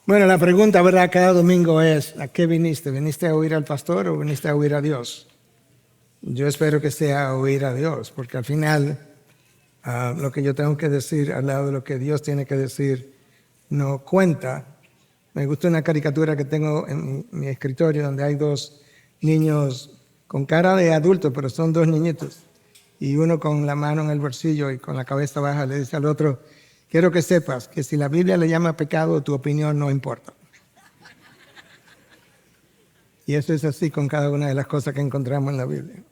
Bueno, la pregunta, ¿verdad? Cada domingo es, ¿a qué viniste? ¿Viniste a oír al pastor o viniste a oír a Dios? Yo espero que sea a oír a Dios, porque al final lo que yo tengo que decir al lado de lo que Dios tiene que decir no cuenta. Me gusta una caricatura que tengo en mi escritorio donde hay dos niños con cara de adultos, pero son dos niñitos. Y uno con la mano en el bolsillo y con la cabeza baja le dice al otro: quiero que sepas que si la Biblia le llama pecado, tu opinión no importa. Y eso es así con cada una de las cosas que encontramos en la Biblia.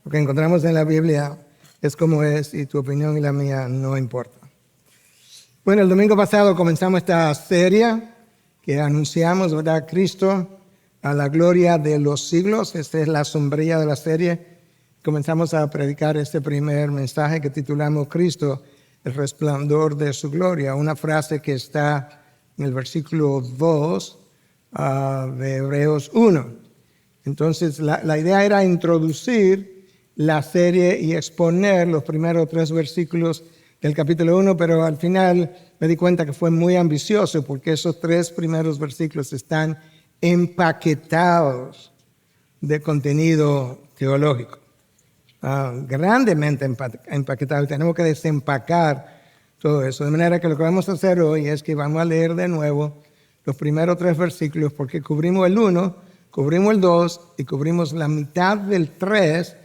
Lo que encontramos en la Biblia es como es y tu opinión y la mía no importa. Bueno, el domingo pasado comenzamos esta serie que anunciamos, ¿verdad? Cristo a la gloria de los siglos. Esta es la sombrilla de la serie. Comenzamos a predicar este primer mensaje que titulamos Cristo, el resplandor de su gloria. Una frase que está en el versículo 2 de Hebreos 1. Entonces, la idea era introducir la serie y exponer los primeros 3 versículos del capítulo 1, pero al final me di cuenta que fue muy ambicioso porque esos 3 primeros versículos están empaquetados de contenido teológico. Grandemente empaquetado. Tenemos que desempacar todo eso. De manera que lo que vamos a hacer hoy es que vamos a leer de nuevo los primeros 3 versículos porque cubrimos el 1, cubrimos el 2 y cubrimos la mitad del 3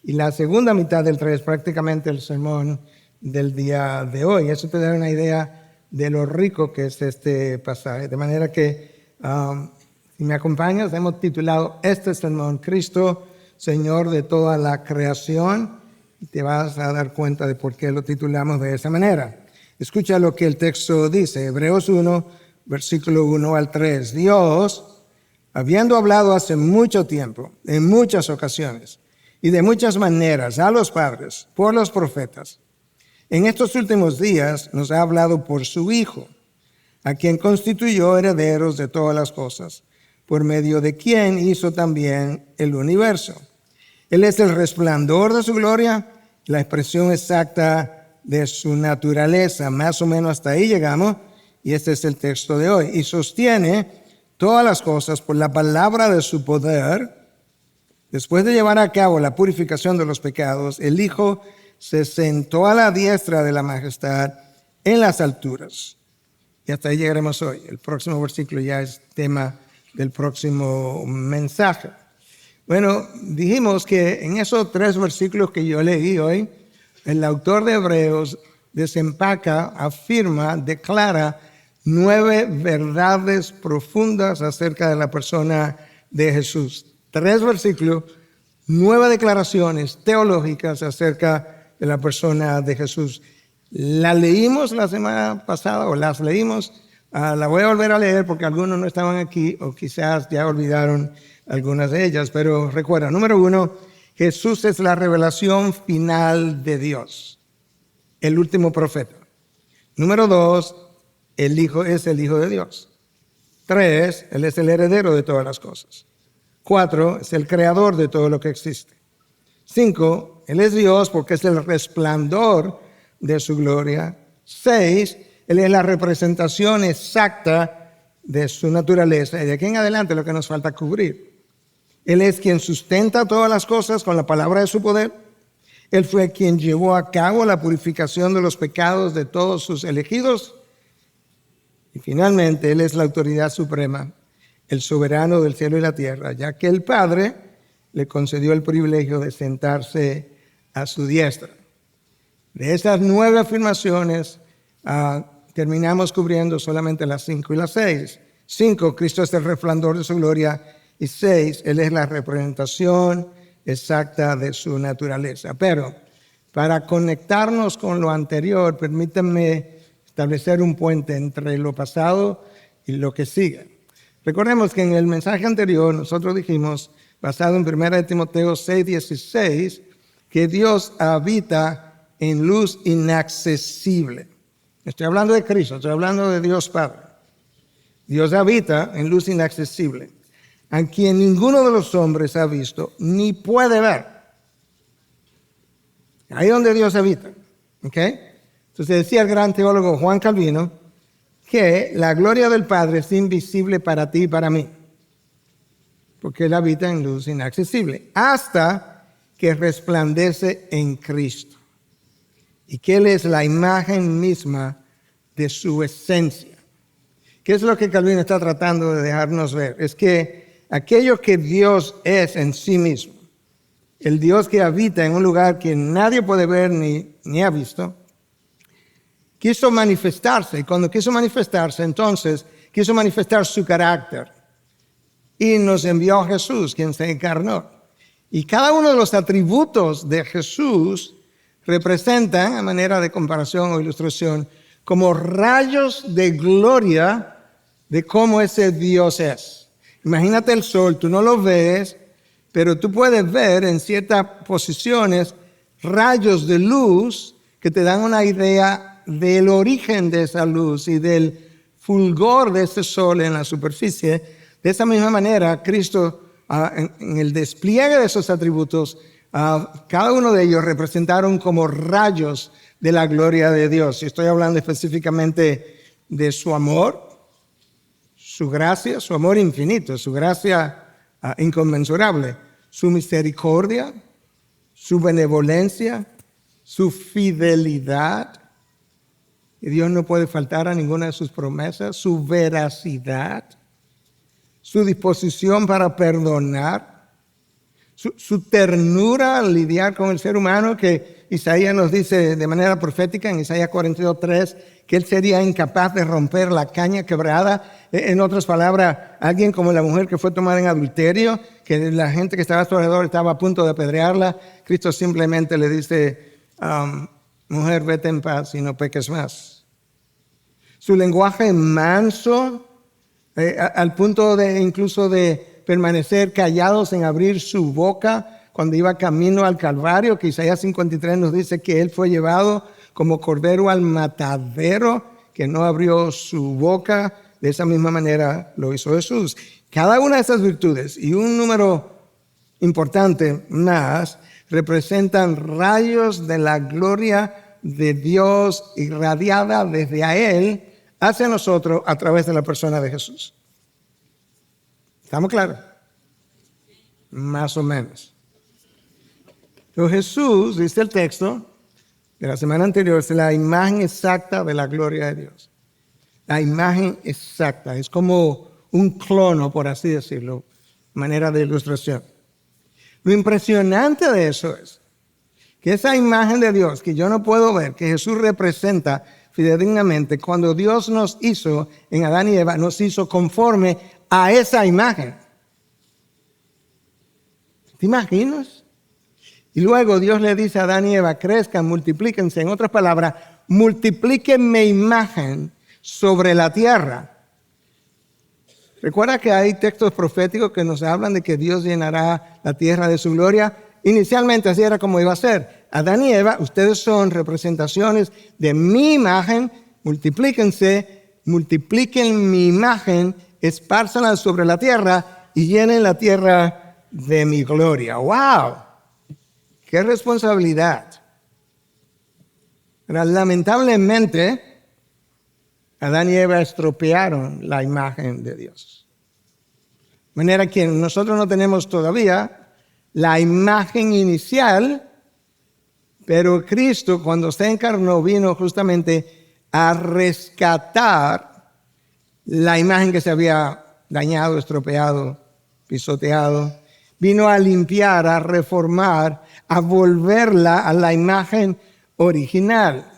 y la segunda mitad del 3, prácticamente el sermón del día de hoy. Eso te da una idea de lo rico que es este pasaje. De manera que, si me acompañas, hemos titulado este sermón Cristo, Señor de toda la creación, y te vas a dar cuenta de por qué lo titulamos de esa manera. Escucha lo que el texto dice, Hebreos 1, versículo 1 al 3. Dios, habiendo hablado hace mucho tiempo, en muchas ocasiones, y de muchas maneras a los padres, por los profetas, en estos últimos días nos ha hablado por su Hijo, a quien constituyó herederos de todas las cosas, por medio de quien hizo también el universo. Él es el resplandor de su gloria, la expresión exacta de su naturaleza. Más o menos hasta ahí llegamos, y este es el texto de hoy. Y sostiene todas las cosas por la palabra de su poder. Después de llevar a cabo la purificación de los pecados, el Hijo se sentó a la diestra de la majestad en las alturas. Y hasta ahí llegaremos hoy. El próximo versículo ya es tema del próximo mensaje. Bueno, dijimos que en esos 3 versículos que yo leí hoy, el autor de Hebreos desempaca, afirma, declara 9 verdades profundas acerca de la persona de Jesús. 3 versículos, 9 declaraciones teológicas acerca de la persona de Jesús. La leímos la semana pasada, o las leímos. La voy a volver a leer porque algunos no estaban aquí o quizás ya olvidaron algunas de ellas, pero recuerda, número 1, Jesús es la revelación final de Dios, el último profeta. Número 2, el Hijo es el Hijo de Dios. 3, Él es el heredero de todas las cosas. 4, es el creador de todo lo que existe. 5, Él es Dios porque es el resplandor de su gloria. 6, Él es la representación exacta de su naturaleza. Y de aquí en adelante lo que nos falta cubrir. Él es quien sustenta todas las cosas con la palabra de su poder. Él fue quien llevó a cabo la purificación de los pecados de todos sus elegidos. Y finalmente, Él es la autoridad suprema, el soberano del cielo y la tierra, ya que el Padre le concedió el privilegio de sentarse a su diestra. De esas 9 afirmaciones, terminamos cubriendo solamente las 5 y las 6. 5, Cristo es el resplandor de su gloria. Y 6, Él es la representación exacta de su naturaleza. Pero para conectarnos con lo anterior, permítanme establecer un puente entre lo pasado y lo que sigue. Recordemos que en el mensaje anterior nosotros dijimos, basado en 1 Timoteo 6:16, que Dios habita en luz inaccesible. Estoy hablando de Cristo, estoy hablando de Dios Padre. Dios habita en luz inaccesible, a quien ninguno de los hombres ha visto ni puede ver. Ahí donde Dios habita. ¿Okay? Entonces decía el gran teólogo Juan Calvino que la gloria del Padre es invisible para ti y para mí, porque Él habita en luz inaccesible, hasta que resplandece en Cristo, y que Él es la imagen misma de su esencia. ¿Qué es lo que Calvino está tratando de dejarnos ver? Es que aquello que Dios es en sí mismo, el Dios que habita en un lugar que nadie puede ver ni ha visto, quiso manifestarse. Y cuando quiso manifestarse, entonces quiso manifestar su carácter. Y nos envió a Jesús, quien se encarnó. Y cada uno de los atributos de Jesús representan, a manera de comparación o ilustración, como rayos de gloria de cómo ese Dios es. Imagínate el sol, tú no lo ves, pero tú puedes ver en ciertas posiciones rayos de luz que te dan una idea del origen de esa luz y del fulgor de ese sol en la superficie. De esa misma manera, Cristo, en el despliegue de esos atributos, cada uno de ellos representaron como rayos de la gloria de Dios. Y estoy hablando específicamente de su amor, su gracia, su amor infinito, su gracia inconmensurable, su misericordia, su benevolencia, su fidelidad. Y Dios no puede faltar a ninguna de sus promesas, su veracidad, su disposición para perdonar, su ternura al lidiar con el ser humano, que Isaías nos dice de manera profética en Isaías 42:3 que él sería incapaz de romper la caña quebrada. En otras palabras, alguien como la mujer que fue tomada en adulterio, que la gente que estaba a su alrededor estaba a punto de apedrearla, Cristo simplemente le dice, mujer, vete en paz y no peques más. Su lenguaje manso, al punto de incluso de permanecer callados en abrir su boca cuando iba camino al Calvario, que Isaías 53 nos dice que Él fue llevado como cordero al matadero, que no abrió su boca. De esa misma manera lo hizo Jesús. Cada una de esas virtudes y un número importante más representan rayos de la gloria de Dios irradiada desde a Él hacia nosotros a través de la persona de Jesús. ¿Estamos claros? Más o menos. Pero Jesús, dice el texto de la semana anterior, es la imagen exacta de la gloria de Dios. La imagen exacta. Es como un clono, por así decirlo, manera de ilustración. Lo impresionante de eso es que esa imagen de Dios que yo no puedo ver, que Jesús representa fidedignamente, cuando Dios nos hizo en Adán y Eva, nos hizo conforme a esa imagen. ¿Te imaginas? Y luego Dios le dice a Adán y Eva, crezcan, multiplíquense. En otras palabras, multipliquen mi imagen sobre la tierra. Recuerda que hay textos proféticos que nos hablan de que Dios llenará la tierra de su gloria. Inicialmente así era como iba a ser. Adán y Eva, ustedes son representaciones de mi imagen, multiplíquense, multipliquen mi imagen, espárzanla sobre la tierra y llenen la tierra de mi gloria. ¡Wow! ¡Qué responsabilidad! Pero lamentablemente, Adán y Eva estropearon la imagen de Dios. De manera que nosotros no tenemos todavía la imagen inicial, pero Cristo, cuando se encarnó, vino justamente a rescatar la imagen que se había dañado, estropeado, pisoteado. Vino a limpiar, a reformar, a volverla a la imagen original.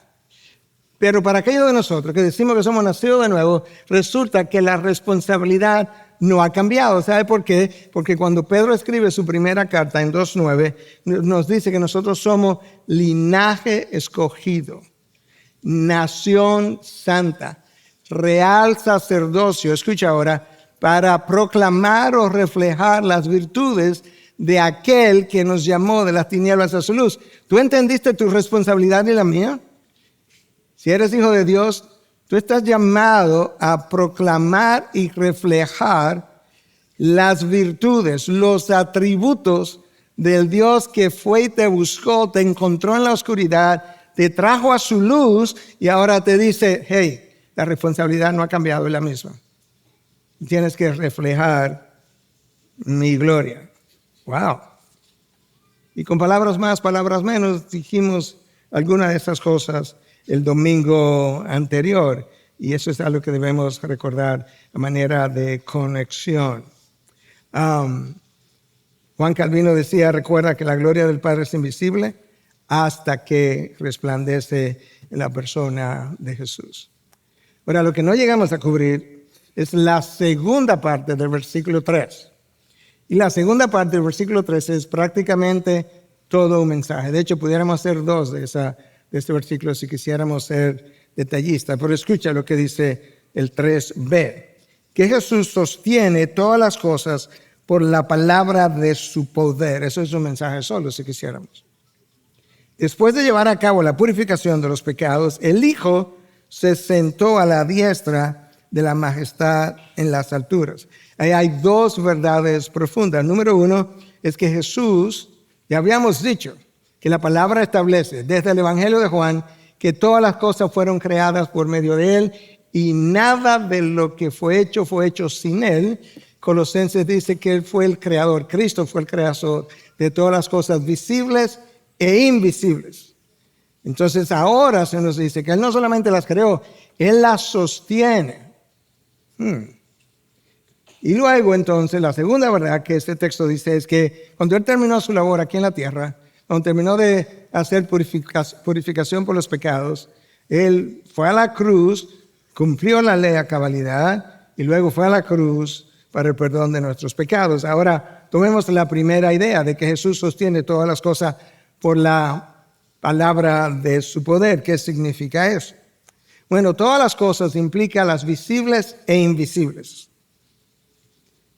Pero para aquellos de nosotros que decimos que somos nacidos de nuevo, resulta que la responsabilidad no ha cambiado. ¿Sabe por qué? Porque cuando Pedro escribe su primera carta en 2:9, nos dice que nosotros somos linaje escogido, nación santa, real sacerdocio, escucha ahora, para proclamar o reflejar las virtudes de aquel que nos llamó de las tinieblas a su luz. ¿Tú entendiste tu responsabilidad y la mía? Si eres hijo de Dios, tú estás llamado a proclamar y reflejar las virtudes, los atributos del Dios que fue y te buscó, te encontró en la oscuridad, te trajo a su luz y ahora te dice, hey, la responsabilidad no ha cambiado, es la misma. Tienes que reflejar mi gloria. ¡Wow! Y con palabras más, palabras menos, dijimos algunas de esas cosas el domingo anterior. Y eso es algo que debemos recordar a manera de conexión. Juan Calvino decía, recuerda que la gloria del Padre es invisible hasta que resplandece en la persona de Jesús. Ahora, lo que no llegamos a cubrir es la segunda parte del versículo 3. Y la segunda parte del versículo 3 es prácticamente todo un mensaje. De hecho, pudiéramos hacer dos de este versículo si quisiéramos ser detallistas. Pero escucha lo que dice el 3b. Que Jesús sostiene todas las cosas por la palabra de su poder. Eso es un mensaje solo, si quisiéramos. Después de llevar a cabo la purificación de los pecados, el Hijo se sentó a la diestra de la majestad en las alturas. Ahí hay dos verdades profundas. Número uno es que Jesús, ya habíamos dicho, que la palabra establece desde el Evangelio de Juan que todas las cosas fueron creadas por medio de Él y nada de lo que fue hecho sin Él. Colosenses dice que Él fue el creador, Cristo fue el creador de todas las cosas visibles e invisibles. Entonces ahora se nos dice que Él no solamente las creó, Él las sostiene. Y luego entonces la segunda verdad que este texto dice es que cuando Él terminó su labor aquí en la tierra, cuando terminó de hacer purificación por los pecados, Él fue a la cruz, cumplió la ley a cabalidad y luego fue a la cruz para el perdón de nuestros pecados. Ahora tomemos la primera idea de que Jesús sostiene todas las cosas por la palabra de su poder. ¿Qué significa eso? Bueno, todas las cosas implican las visibles e invisibles.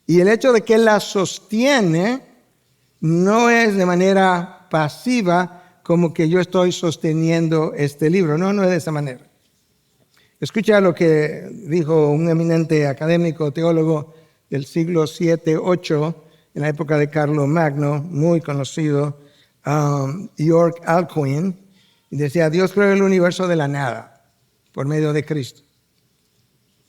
Y el hecho de que Él las sostiene no es de manera pasiva como que yo estoy sosteniendo este libro. No es de esa manera. Escucha lo que dijo un eminente académico, teólogo del siglo 7-8, en la época de Carlo Magno, muy conocido, York Alcuin, y decía, Dios creó el universo de la nada, por medio de Cristo.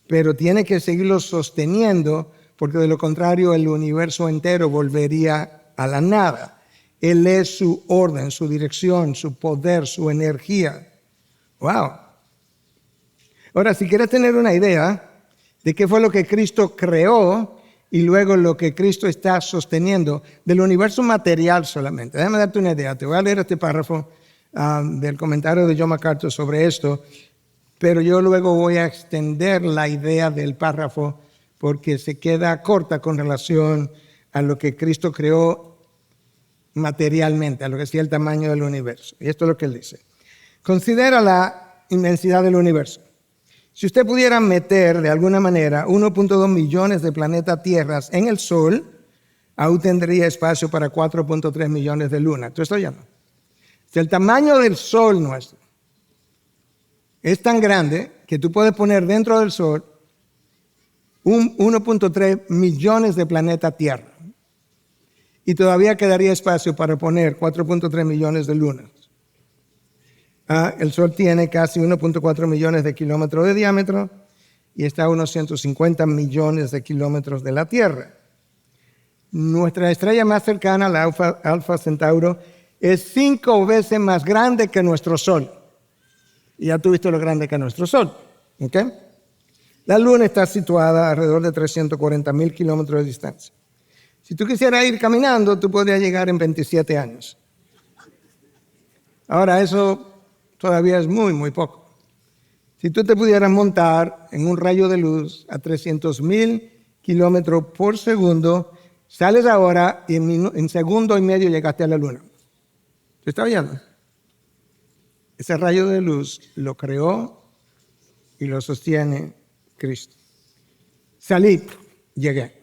Pero tiene que seguirlo sosteniendo, porque de lo contrario el universo entero volvería a la nada. Él es su orden, su dirección, su poder, su energía. ¡Wow! Ahora, si quieres tener una idea de qué fue lo que Cristo creó y luego lo que Cristo está sosteniendo del universo material solamente. Déjame darte una idea. Te voy a leer este párrafo del comentario de John MacArthur sobre esto, pero yo luego voy a extender la idea del párrafo porque se queda corta con relación a lo que Cristo creó materialmente, a lo que sea el tamaño del universo. Y esto es lo que él dice. Considera la inmensidad del universo. Si usted pudiera meter de alguna manera 1.2 millones de planetas tierras en el Sol, aún tendría espacio para 4.3 millones de lunas. ¿Tú estás oyendo? Si el tamaño del Sol nuestro es tan grande que tú puedes poner dentro del Sol 1.3 millones de planetas tierra y todavía quedaría espacio para poner 4.3 millones de lunas. El Sol tiene casi 1.4 millones de kilómetros de diámetro y está a unos 150 millones de kilómetros de la Tierra. Nuestra estrella más cercana, la Alfa Centauro, es 5 veces más grande que nuestro Sol. Y ya tú viste lo grande que es nuestro Sol. ¿Okay? La Luna está situada alrededor de 340,000 kilómetros de distancia. Si tú quisieras ir caminando, tú podrías llegar en 27 años. Ahora, eso todavía es muy, muy poco. Si tú te pudieras montar en un rayo de luz a 300,000 kilómetros por segundo, sales ahora y en segundo y medio llegaste a la Luna. ¿Te está viendo? Ese rayo de luz lo creó y lo sostiene Cristo. Salí, llegué.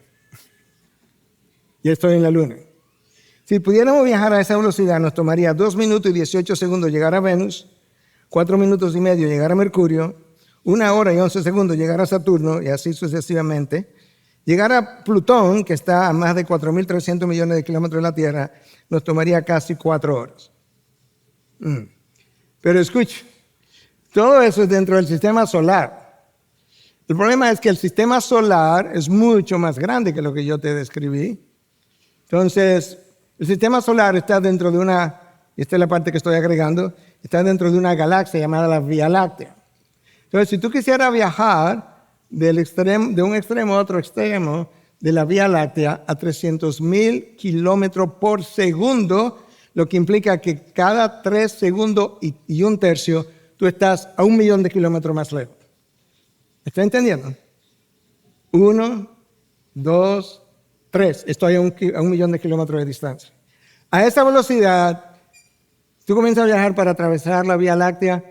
Ya estoy en la Luna. Si pudiéramos viajar a esa velocidad, nos tomaría 2 minutos y 18 segundos llegar a Venus, 4 minutos y medio llegar a Mercurio, 1 hora y 11 segundos llegar a Saturno, y así sucesivamente. Llegar a Plutón, que está a más de 4.300 millones de kilómetros de la Tierra, nos tomaría casi 4 horas. Pero escuche, todo eso es dentro del sistema solar. El problema es que el sistema solar es mucho más grande que lo que yo te describí. Entonces, el sistema solar está dentro de una, esta es la parte que estoy agregando, está dentro de una galaxia llamada la Vía Láctea. Entonces, si tú quisieras viajar de un extremo a otro extremo de la Vía Láctea a 300,000 kilómetros por segundo, lo que implica que cada 3 segundos y un tercio, tú estás a 1,000,000 de kilómetros más lejos. ¿Está entendiendo? 1, 2, 3. Estoy a 1,000,000 de kilómetros de distancia. A esa velocidad, tú comienzas a viajar para atravesar la Vía Láctea,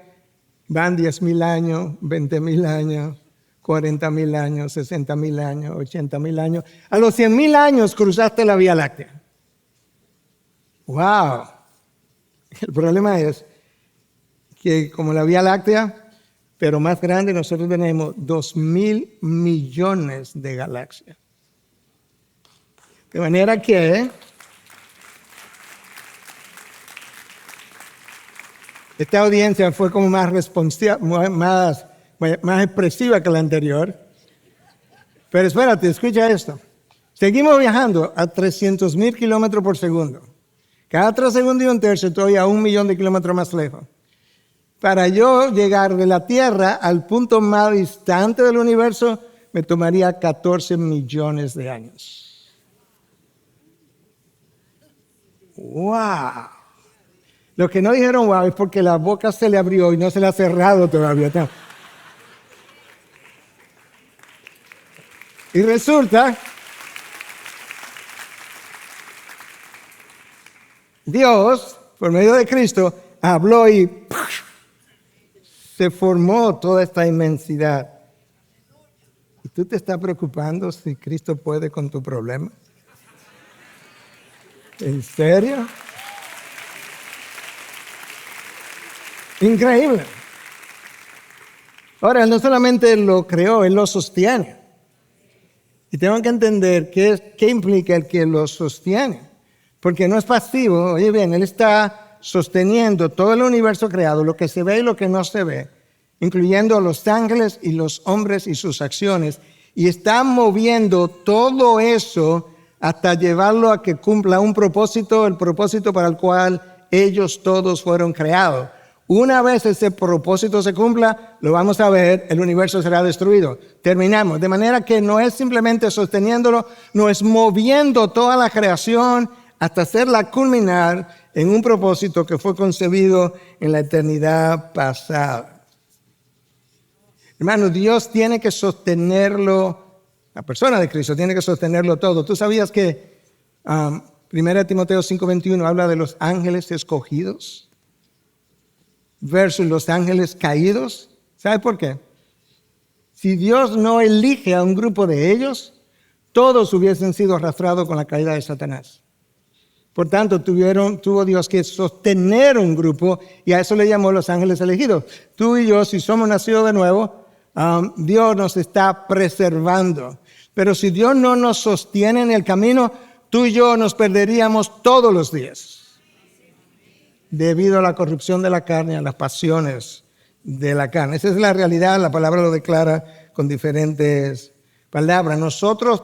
van 10,000 años, 20,000 años, 40,000 años, 60,000 años, 80,000 años. A los 100,000 años cruzaste la Vía Láctea. ¡Wow! El problema es que como la Vía Láctea, pero más grande, nosotros tenemos 2,000 millones de galaxias. De manera que esta audiencia fue como más responsiva, más expresiva que la anterior. Pero espérate, escucha esto. Seguimos viajando a 300,000 kilómetros por segundo. Cada 3 segundos y un tercio estoy a 1,000,000 de kilómetros más lejos. Para yo llegar de la Tierra al punto más distante del universo, me tomaría 14 millones de años. ¡Wow! Los que no dijeron wow es porque la boca se le abrió y no se le ha cerrado todavía. Y resulta, Dios, por medio de Cristo, habló y se formó toda esta inmensidad. ¿Y tú te estás preocupando si Cristo puede con tu problema? ¿En serio? Increíble. Ahora, Él no solamente lo creó, Él lo sostiene. Y tengo que entender qué implica el que lo sostiene. Porque no es pasivo. Oye bien, Él está sosteniendo todo el universo creado, lo que se ve y lo que no se ve, incluyendo a los ángeles y los hombres y sus acciones. Y está moviendo todo eso hasta llevarlo a que cumpla un propósito, el propósito para el cual ellos todos fueron creados. Una vez ese propósito se cumpla, lo vamos a ver, el universo será destruido. Terminamos. De manera que no es simplemente sosteniéndolo, no es moviendo toda la creación hasta hacerla culminar en un propósito que fue concebido en la eternidad pasada. Hermano, Dios tiene que sostenerlo, la persona de Cristo tiene que sostenerlo todo. ¿Tú sabías que 1 Timoteo 5:21 habla de los ángeles escogidos versus los ángeles caídos? ¿Sabe por qué? Si Dios no elige a un grupo de ellos, todos hubiesen sido arrastrados con la caída de Satanás. Por tanto, tuvo Dios que sostener un grupo y a eso le llamó los ángeles elegidos. Tú y yo, si somos nacidos de nuevo, Dios nos está preservando. Pero si Dios no nos sostiene en el camino, tú y yo nos perderíamos todos los días. Debido a la corrupción de la carne, a las pasiones de la carne. Esa es la realidad, la palabra lo declara con diferentes palabras. Nosotros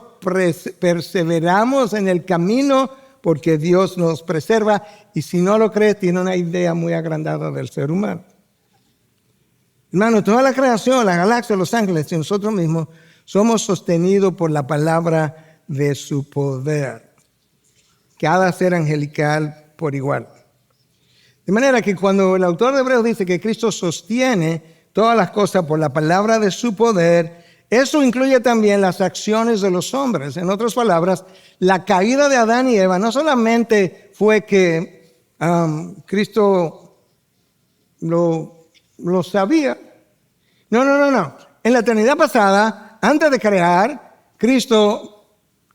perseveramos en el camino porque Dios nos preserva, y si no lo crees, tiene una idea muy agrandada del ser humano. Hermano, toda la creación, la galaxia, los ángeles y nosotros mismos somos sostenidos por la palabra de su poder. Cada ser angelical por igual. De manera que cuando el autor de Hebreos dice que Cristo sostiene todas las cosas por la palabra de su poder, eso incluye también las acciones de los hombres. En otras palabras, la caída de Adán y Eva no solamente fue que Cristo lo sabía. No. En la eternidad pasada, antes de crear, Cristo,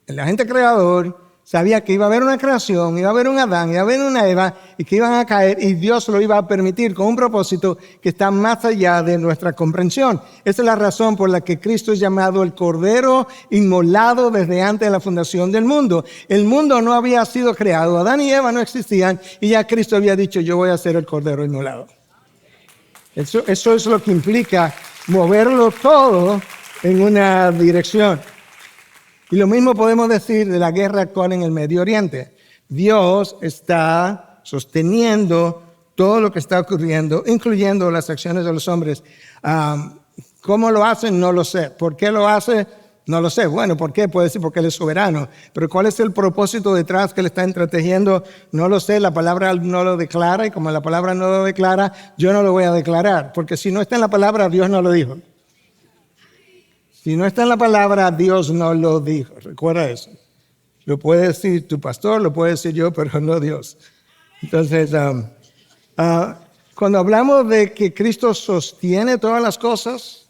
el agente creador, sabía que iba a haber una creación, iba a haber un Adán, iba a haber una Eva y que iban a caer y Dios lo iba a permitir con un propósito que está más allá de nuestra comprensión. Esa es la razón por la que Cristo es llamado el Cordero inmolado desde antes de la fundación del mundo. El mundo no había sido creado, Adán y Eva no existían y ya Cristo había dicho, yo voy a ser el Cordero inmolado. Eso es lo que implica moverlo todo en una dirección. Y lo mismo podemos decir de la guerra actual en el Medio Oriente. Dios está sosteniendo todo lo que está ocurriendo, incluyendo las acciones de los hombres. ¿Cómo lo hacen? No lo sé. ¿Por qué lo hace? No lo sé. Bueno, ¿por qué? Puede decir porque Él es soberano. Pero ¿cuál es el propósito detrás que Él está entretejiendo? No lo sé. La palabra no lo declara y como la palabra no lo declara, yo no lo voy a declarar. Porque si no está en la palabra, Dios no lo dijo. Si no está en la palabra, Dios no lo dijo. Recuerda eso. Lo puede decir tu pastor, lo puede decir yo, pero no Dios. Entonces, cuando hablamos de que Cristo sostiene todas las cosas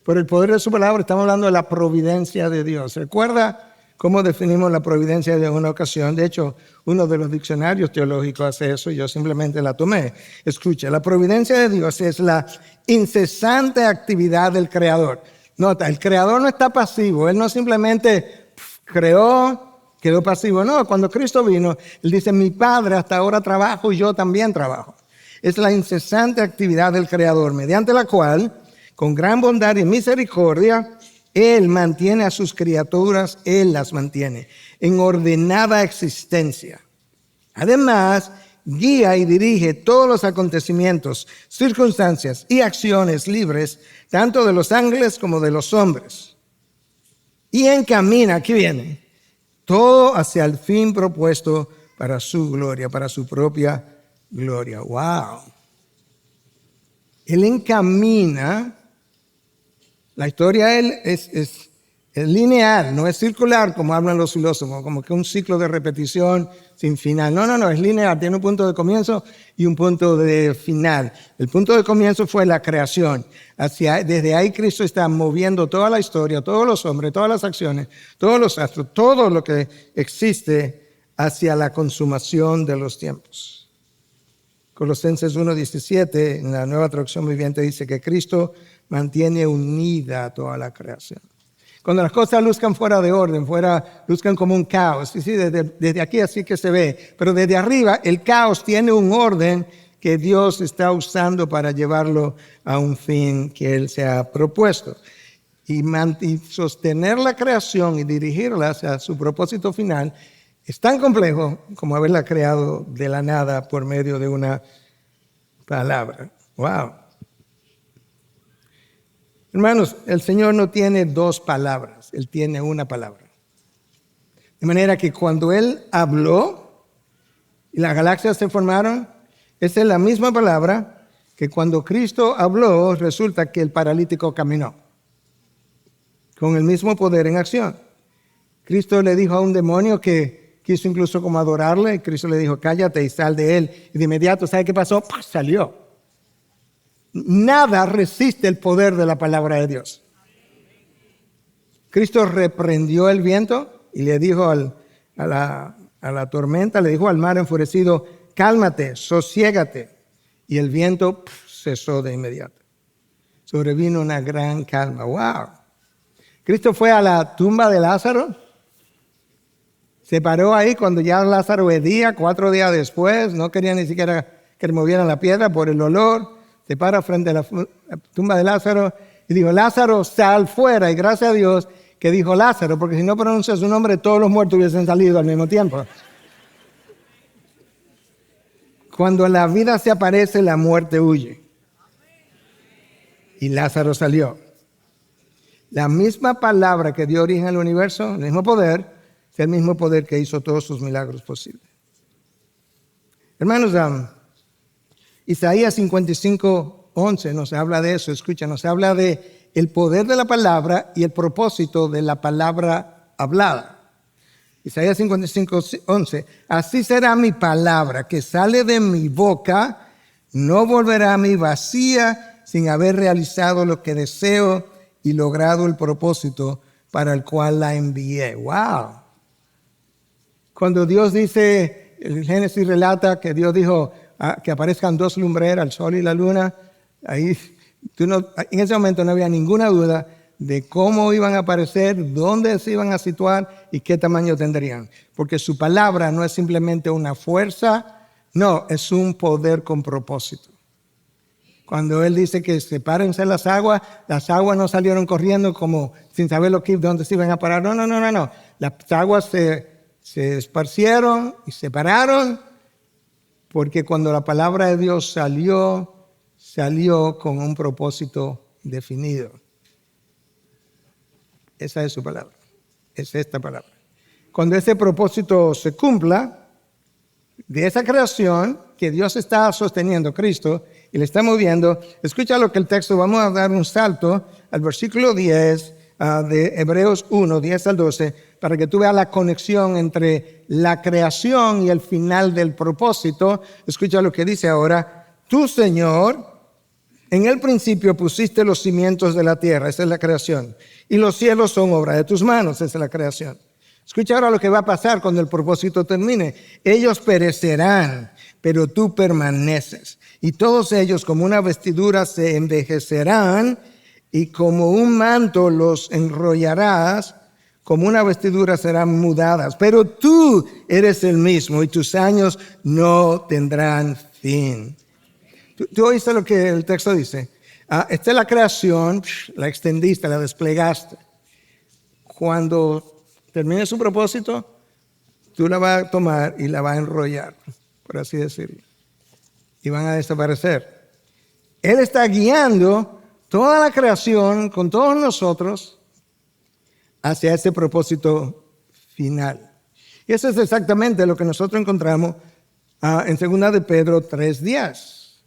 por el poder de su palabra, estamos hablando de la providencia de Dios. ¿Recuerda cómo definimos la providencia de una ocasión? De hecho, uno de los diccionarios teológicos hace eso y yo simplemente la tomé. Escucha, la providencia de Dios es la incesante actividad del Creador. Nota, el Creador no está pasivo. Él no simplemente creó, quedó pasivo. No, cuando Cristo vino, Él dice, mi Padre hasta ahora trabajo y yo también trabajo. Es la incesante actividad del Creador, mediante la cual, con gran bondad y misericordia, Él mantiene a sus criaturas, Él las mantiene en ordenada existencia. Además, guía y dirige todos los acontecimientos, circunstancias y acciones libres, tanto de los ángeles como de los hombres. Y encamina, aquí viene, todo hacia el fin propuesto para su gloria, para su propia gloria. ¡Wow! Él encamina. La historia es lineal, no es circular como hablan los filósofos, como que un ciclo de repetición sin final. No, es lineal, tiene un punto de comienzo y un punto de final. El punto de comienzo fue la creación. Desde ahí Cristo está moviendo toda la historia, todos los hombres, todas las acciones, todos los astros, todo lo que existe hacia la consumación de los tiempos. Colosenses 1:17, en la Nueva Traducción Viviente, dice que Cristo mantiene unida a toda la creación. Cuando las cosas luzcan fuera de orden, luzcan como un caos, sí, desde aquí así que se ve, pero desde arriba el caos tiene un orden que Dios está usando para llevarlo a un fin que Él se ha propuesto. Y sostener la creación y dirigirla hacia su propósito final es tan complejo como haberla creado de la nada por medio de una palabra. ¡Wow! Hermanos, el Señor no tiene dos palabras, Él tiene una palabra. De manera que cuando Él habló y las galaxias se formaron, esa es la misma palabra que cuando Cristo habló, resulta que el paralítico caminó. Con el mismo poder en acción. Cristo le dijo a un demonio que quiso incluso como adorarle, y Cristo le dijo, cállate y sal de él. Y de inmediato, ¿sabe qué pasó? ¡Pah! Salió. Nada resiste el poder de la palabra de Dios. Cristo reprendió el viento y le dijo a la tormenta, le dijo al mar enfurecido, cálmate, sosiégate. Y el viento cesó de inmediato. Sobrevino una gran calma. ¡Wow! Cristo fue a la tumba de Lázaro. Se paró ahí cuando ya Lázaro hedía, 4 días después. No quería ni siquiera que le movieran la piedra por el olor. Se para frente a la tumba de Lázaro y dijo, Lázaro, sal fuera. Y gracias a Dios que dijo Lázaro, porque si no pronuncia su nombre, todos los muertos hubiesen salido al mismo tiempo. Cuando la vida se aparece, la muerte huye. Y Lázaro salió. La misma palabra que dio origen al universo, el mismo poder, es el mismo poder que hizo todos sus milagros posibles. Hermanos, Isaías 55:11 nos habla de eso, escucha, nos habla de el poder de la palabra y el propósito de la palabra hablada. Isaías 55:11, así será mi palabra que sale de mi boca, no volverá a mí vacía sin haber realizado lo que deseo y logrado el propósito para el cual la envié. ¡Wow! Cuando Dios dice, el Génesis relata que Dios dijo que aparezcan 2 lumbreras, el sol y la luna, ahí en ese momento no había ninguna duda de cómo iban a aparecer, dónde se iban a situar y qué tamaño tendrían. Porque su palabra no es simplemente una fuerza, no, es un poder con propósito. Cuando Él dice que sepárense las aguas no salieron corriendo como sin saber dónde se iban a parar. No. Las aguas se esparcieron y se separaron, porque cuando la palabra de Dios salió con un propósito definido. Esa es su palabra. Es esta palabra. Cuando ese propósito se cumpla, de esa creación que Dios está sosteniendo, Cristo, y le está moviendo, escucha lo que el texto, vamos a dar un salto al versículo 10 de Hebreos 1, 10 al 12, para que tú veas la conexión entre la creación y el final del propósito. Escucha lo que dice ahora: tú, Señor, en el principio pusiste los cimientos de la tierra, esa es la creación, y los cielos son obra de tus manos, esa es la creación. Escucha ahora lo que va a pasar cuando el propósito termine. Ellos perecerán, pero tú permaneces. Y todos ellos como una vestidura se envejecerán, y como un manto los enrollarás, como una vestidura serán mudadas. Pero tú eres el mismo y tus años no tendrán fin. ¿Tú oíste lo que el texto dice? Esta es la creación, la extendiste, la desplegaste. Cuando termine su propósito, tú la vas a tomar y la vas a enrollar, por así decirlo, y van a desaparecer. Él está guiando toda la creación con todos nosotros hacia ese propósito final. Y eso es exactamente lo que nosotros encontramos en 2 de Pedro 3:10.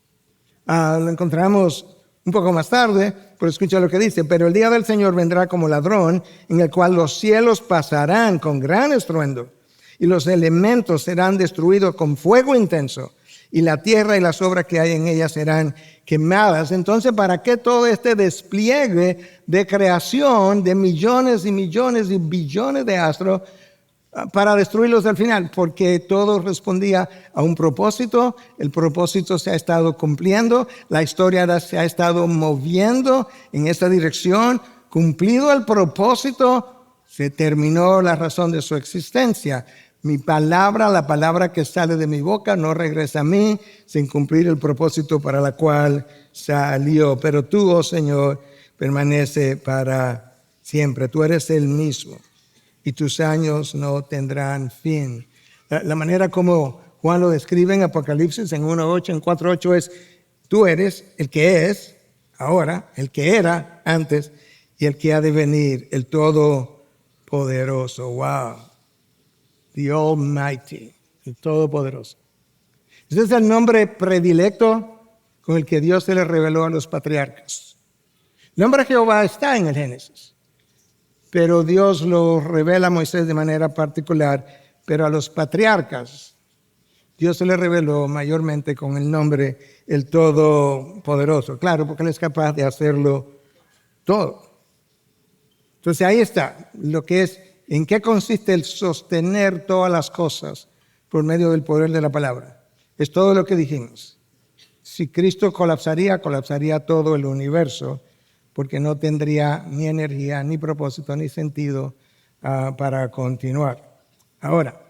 Lo encontramos un poco más tarde, pero escucha lo que dice: pero el día del Señor vendrá como ladrón, en el cual los cielos pasarán con gran estruendo, y los elementos serán destruidos con fuego intenso, y la tierra y las obras que hay en ella serán quemadas. Entonces, ¿para qué todo este despliegue de creación de millones y millones y billones de astros para destruirlos al final? Porque todo respondía a un propósito. El propósito se ha estado cumpliendo, la historia se ha estado moviendo en esa dirección. Cumplido el propósito, se terminó la razón de su existencia. Mi palabra, la palabra que sale de mi boca, no regresa a mí sin cumplir el propósito para la cual salió. Pero tú, oh Señor, permanece para siempre. Tú eres el mismo y tus años no tendrán fin. La manera como Juan lo describe en Apocalipsis en 1:8, en 4:8 es: tú eres el que es ahora, el que era antes y el que ha de venir, el Todopoderoso. Wow. The Almighty, el Todopoderoso. Ese es el nombre predilecto con el que Dios se le reveló a los patriarcas. El nombre Jehová está en el Génesis, pero Dios lo revela a Moisés de manera particular. Pero a los patriarcas Dios se le reveló mayormente con el nombre el Todopoderoso. Claro, porque Él es capaz de hacerlo todo. Entonces ahí está lo que es, en qué consiste el sostener todas las cosas por medio del poder de la palabra. Es todo lo que dijimos. Si Cristo colapsaría todo el universo, porque no tendría ni energía, ni propósito, ni sentido para continuar. Ahora,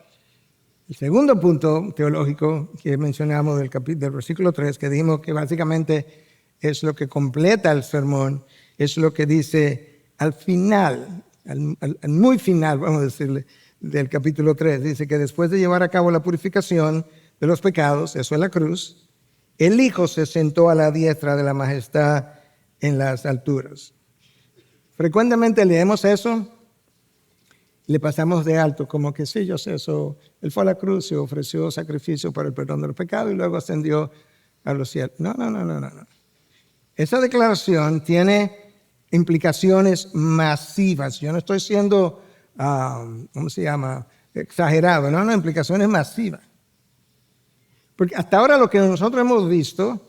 el segundo punto teológico que mencionamos del versículo 3, que dijimos que básicamente es lo que completa el sermón, es lo que dice al final, al muy final, vamos a decirle, del capítulo 3. Dice que después de llevar a cabo la purificación de los pecados, eso es la cruz, el Hijo se sentó a la diestra de la majestad en las alturas. Frecuentemente leemos eso, le pasamos de alto, como que sí, yo sé eso. Él fue a la cruz y ofreció sacrificio para el perdón de los pecados y luego ascendió a los cielos. No. Esa declaración tiene implicaciones masivas. Yo no estoy siendo, exagerado. No, implicaciones masivas. Porque hasta ahora lo que nosotros hemos visto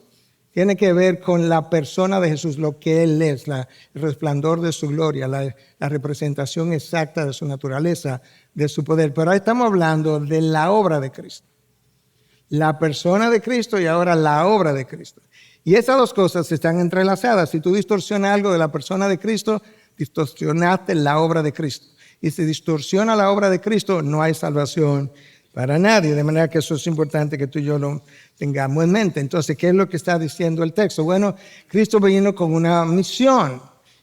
tiene que ver con la persona de Jesús, lo que Él es, el resplandor de su gloria, la representación exacta de su naturaleza, de su poder. Pero ahora estamos hablando de la obra de Cristo. La persona de Cristo y ahora la obra de Cristo. Y esas dos cosas están entrelazadas. Si tú distorsionas algo de la persona de Cristo, distorsionaste la obra de Cristo. Y si distorsiona la obra de Cristo, no hay salvación para nadie, de manera que eso es importante que tú y yo lo tengamos en mente. Entonces, ¿qué es lo que está diciendo el texto? Bueno, Cristo vino con una misión.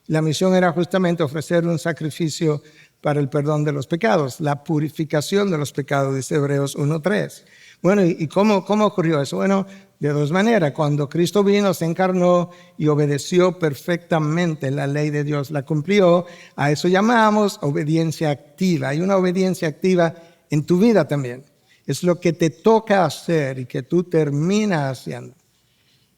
La misión era justamente ofrecer un sacrificio para el perdón de los pecados, la purificación de los pecados, dice Hebreos 1:3. Bueno, ¿y cómo ocurrió eso? Bueno, de dos maneras. Cuando Cristo vino, se encarnó y obedeció perfectamente la ley de Dios, la cumplió. A eso llamamos obediencia activa. Hay una obediencia activa en tu vida también. Es lo que te toca hacer y que tú terminas haciendo.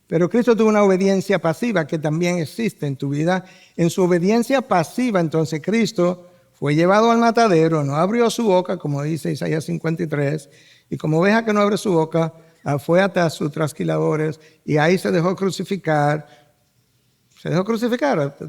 Pero Cristo tuvo una obediencia pasiva que también existe en tu vida. En su obediencia pasiva, entonces Cristo fue llevado al matadero, no abrió su boca, como dice Isaías 53, y como oveja que no abre su boca, fue hasta sus trasquiladores y ahí se dejó crucificar,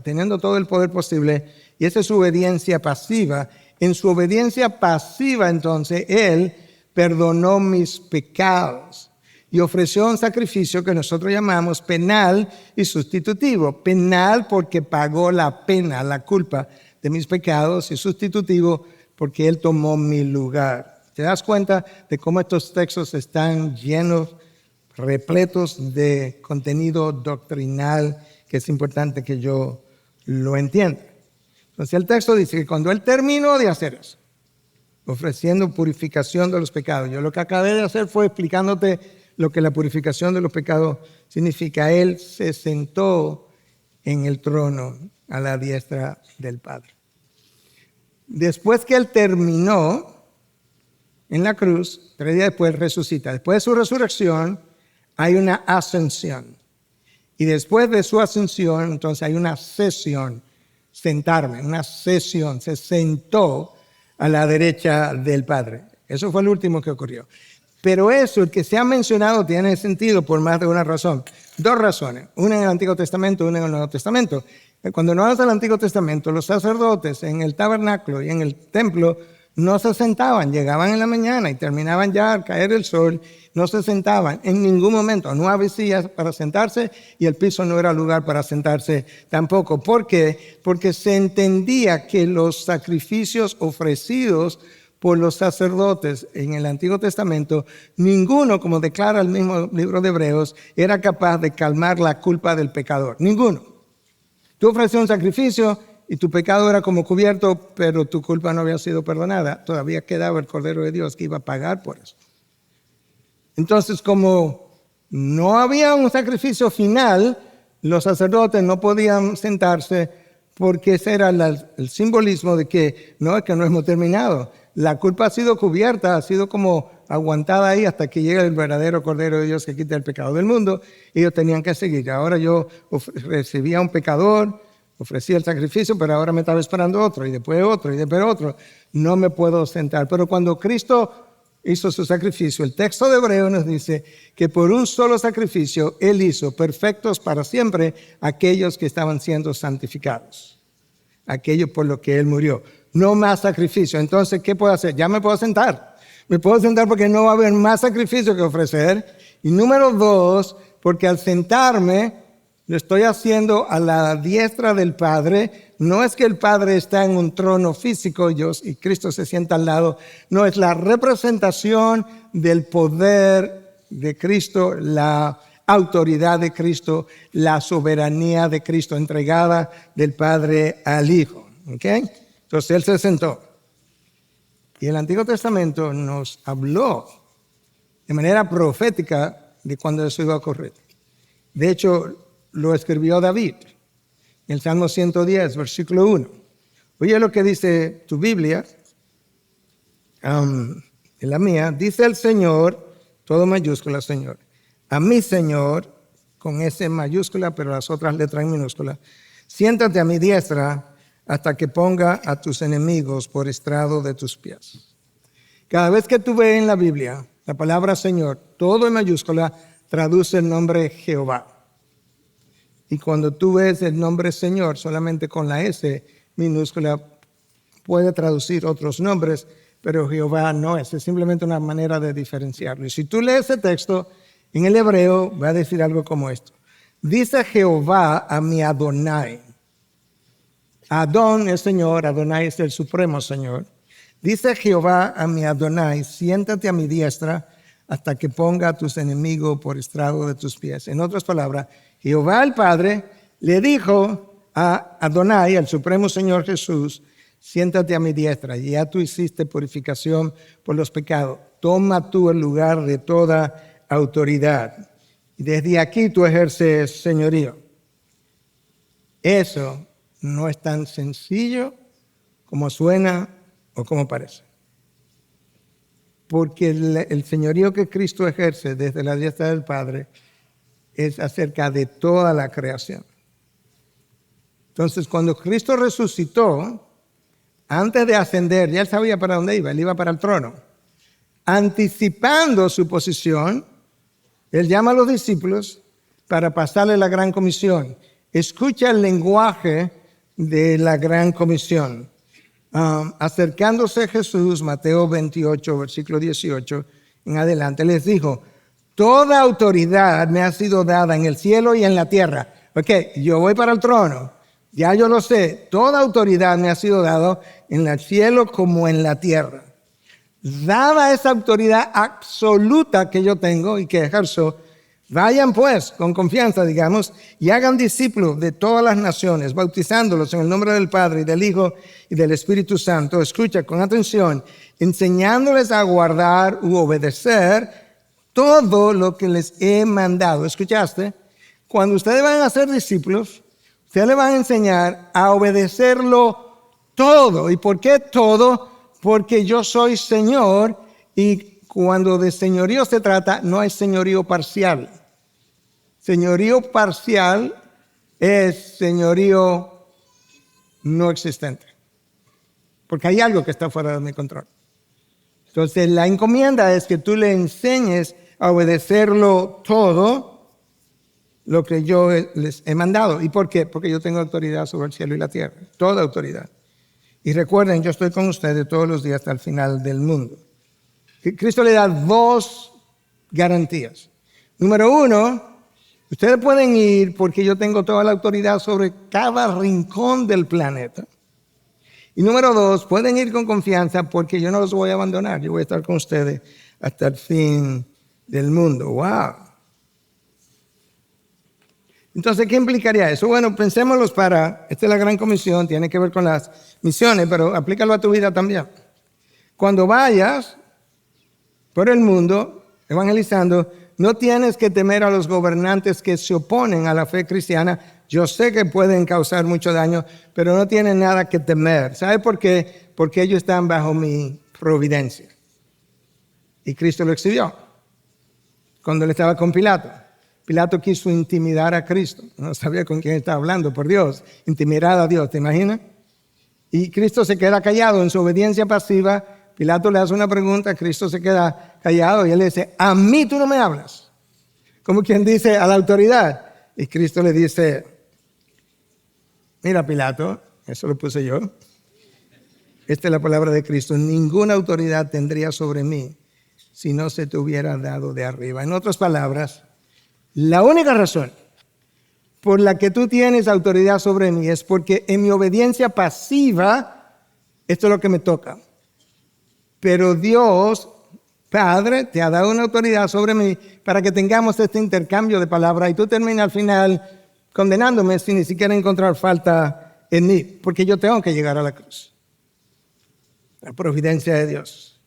teniendo todo el poder posible, y esa es su obediencia pasiva. En su obediencia pasiva, entonces, Él perdonó mis pecados y ofreció un sacrificio que nosotros llamamos penal y sustitutivo. Penal porque pagó la pena, la culpa de mis pecados, y sustitutivo porque Él tomó mi lugar. ¿Te das cuenta de cómo estos textos están llenos, repletos de contenido doctrinal que es importante que yo lo entienda? Entonces el texto dice que cuando Él terminó de hacer eso, ofreciendo purificación de los pecados, yo lo que acabé de hacer fue explicándote lo que la purificación de los pecados significa. Él se sentó en el trono a la diestra del Padre. Después que Él terminó en la cruz, 3 días después resucita. Después de su resurrección hay una ascensión. Y después de su ascensión, entonces hay una sesión, una sesión. Se sentó a la derecha del Padre. Eso fue lo último que ocurrió. Pero eso, el que se ha mencionado, tiene sentido por más de una razón. 2 razones. Una en el Antiguo Testamento, una en el Nuevo Testamento. Cuando no vamos al Antiguo Testamento, los sacerdotes en el tabernáculo y en el templo no se sentaban, llegaban en la mañana y terminaban ya al caer el sol, no se sentaban en ningún momento, no había sillas para sentarse y el piso no era lugar para sentarse tampoco. ¿Por qué? Porque se entendía que los sacrificios ofrecidos por los sacerdotes en el Antiguo Testamento, ninguno, como declara el mismo libro de Hebreos, era capaz de calmar la culpa del pecador, ninguno. Tú ofrecías un sacrificio y tu pecado era como cubierto, pero tu culpa no había sido perdonada. Todavía quedaba el Cordero de Dios que iba a pagar por eso. Entonces, como no había un sacrificio final, los sacerdotes no podían sentarse porque ese era el simbolismo de que no hemos terminado. La culpa ha sido cubierta, ha sido como aguantada ahí hasta que llegue el verdadero Cordero de Dios que quita el pecado del mundo. Ellos tenían que seguir. Ahora yo recibía a un pecador, ofrecía el sacrificio, pero ahora me estaba esperando otro, y después otro, y después otro. No me puedo sentar. Pero cuando Cristo hizo su sacrificio, el texto de Hebreos nos dice que por un solo sacrificio Él hizo perfectos para siempre aquellos que estaban siendo santificados. Aquello por lo que Él murió. No más sacrificio. Entonces, ¿qué puedo hacer? Ya me puedo sentar. Me puedo sentar porque no va a haber más sacrificio que ofrecer. Y número 2, porque al sentarme lo estoy haciendo a la diestra del Padre. No es que el Padre está en un trono físico y Cristo se sienta al lado. No, es la representación del poder de Cristo, la autoridad de Cristo, la soberanía de Cristo entregada del Padre al Hijo. ¿Okay? Entonces Él se sentó. Y el Antiguo Testamento nos habló de manera profética de cuando eso iba a ocurrir. De hecho, lo escribió David en el Salmo 110, versículo 1. Oye lo que dice tu Biblia, en la mía. Dice el Señor, todo mayúscula, Señor. A mi Señor, con S mayúscula, pero las otras letras en minúscula. Siéntate a mi diestra hasta que ponga a tus enemigos por estrado de tus pies. Cada vez que tú ves en la Biblia la palabra Señor, todo en mayúscula, traduce el nombre Jehová. Y cuando tú ves el nombre Señor solamente con la S minúscula, puede traducir otros nombres, pero Jehová no es simplemente una manera de diferenciarlo. Y si tú lees ese texto en el hebreo, va a decir algo como esto. Dice Jehová a mi Adonai. Adón es Señor, Adonai es el supremo Señor. Dice Jehová a mi Adonai, siéntate a mi diestra hasta que ponga a tus enemigos por estrado de tus pies. En otras palabras, Jehová el Padre le dijo a Adonai, al Supremo Señor Jesús, siéntate a mi diestra, ya tú hiciste purificación por los pecados. Toma tú el lugar de toda autoridad. Y desde aquí tú ejerces señorío. Eso no es tan sencillo como suena o como parece. Porque el señorío que Cristo ejerce desde la diestra del Padre es acerca de toda la creación. Entonces, cuando Cristo resucitó, antes de ascender, ya él sabía para dónde iba, él iba para el trono. Anticipando su posición, él llama a los discípulos para pasarle la gran comisión. Escucha el lenguaje de la gran comisión. Acercándose a Jesús, Mateo 28, versículo 18, en adelante, les dijo, toda autoridad me ha sido dada en el cielo y en la tierra. Ok, yo voy para el trono, ya yo lo sé, toda autoridad me ha sido dada en el cielo como en la tierra. Dada esa autoridad absoluta que yo tengo y que ejerzo, vayan pues con confianza, digamos, y hagan discípulos de todas las naciones, bautizándolos en el nombre del Padre y del Hijo y del Espíritu Santo. Escucha con atención, enseñándoles a guardar u obedecer todo lo que les he mandado. ¿Escuchaste? Cuando ustedes van a ser discípulos, ustedes les van a enseñar a obedecerlo todo. ¿Y por qué todo? Porque yo soy Señor y cuando de señorío se trata, no hay señorío parcial. Señorío parcial es señorío no existente. Porque hay algo que está fuera de mi control. Entonces, la encomienda es que tú le enseñes a obedecerlo todo lo que yo les he mandado. ¿Y por qué? Porque yo tengo autoridad sobre el cielo y la tierra. Toda autoridad. Y recuerden, yo estoy con ustedes todos los días hasta el final del mundo. Cristo le da dos garantías. Número uno, ustedes pueden ir porque yo tengo toda la autoridad sobre cada rincón del planeta. Y número dos, pueden ir con confianza porque yo no los voy a abandonar. Yo voy a estar con ustedes hasta el fin del mundo. ¡Wow! Entonces, ¿qué implicaría eso? Bueno, pensémoslo esta es la gran comisión, tiene que ver con las misiones, pero aplícalo a tu vida también. Cuando vayas por el mundo evangelizando, no tienes que temer a los gobernantes que se oponen a la fe cristiana. Yo sé que pueden causar mucho daño, pero no tienen nada que temer. ¿Sabe por qué? Porque ellos están bajo mi providencia. Y Cristo lo exhibió cuando él estaba con Pilato. Pilato quiso intimidar a Cristo. No sabía con quién estaba hablando, por Dios. Intimidar a Dios, ¿te imaginas? Y Cristo se queda callado en su obediencia pasiva. Pilato le hace una pregunta, Cristo se queda callado y él le dice, a mí tú no me hablas. Como quien dice a la autoridad. Y Cristo le dice, mira Pilato, eso lo puse yo. Esta es la palabra de Cristo. Ninguna autoridad tendría sobre mí si no se te hubiera dado de arriba. En otras palabras, la única razón por la que tú tienes autoridad sobre mí es porque en mi obediencia pasiva, esto es lo que me toca. Pero Dios, Padre, te ha dado una autoridad sobre mí para que tengamos este intercambio de palabras y tú terminas al final condenándome sin ni siquiera encontrar falta en mí, porque yo tengo que llegar a la cruz. La providencia de Dios.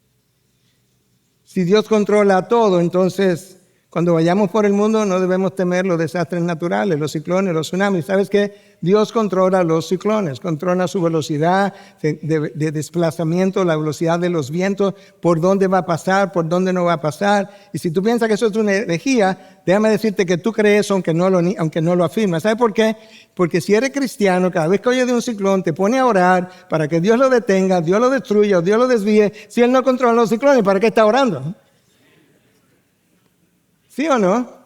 Si Dios controla todo, entonces cuando vayamos por el mundo no debemos temer los desastres naturales, los ciclones, los tsunamis. ¿Sabes qué? Dios controla los ciclones, controla su velocidad de desplazamiento, la velocidad de los vientos, por dónde va a pasar, por dónde no va a pasar. Y si tú piensas que eso es una herejía, déjame decirte que tú crees aunque no lo afirmas. ¿Sabes por qué? Porque si eres cristiano, cada vez que oyes de un ciclón, te pone a orar para que Dios lo detenga, Dios lo destruya o Dios lo desvíe. Si Él no controla los ciclones, ¿para qué está orando? ¿Sí o no?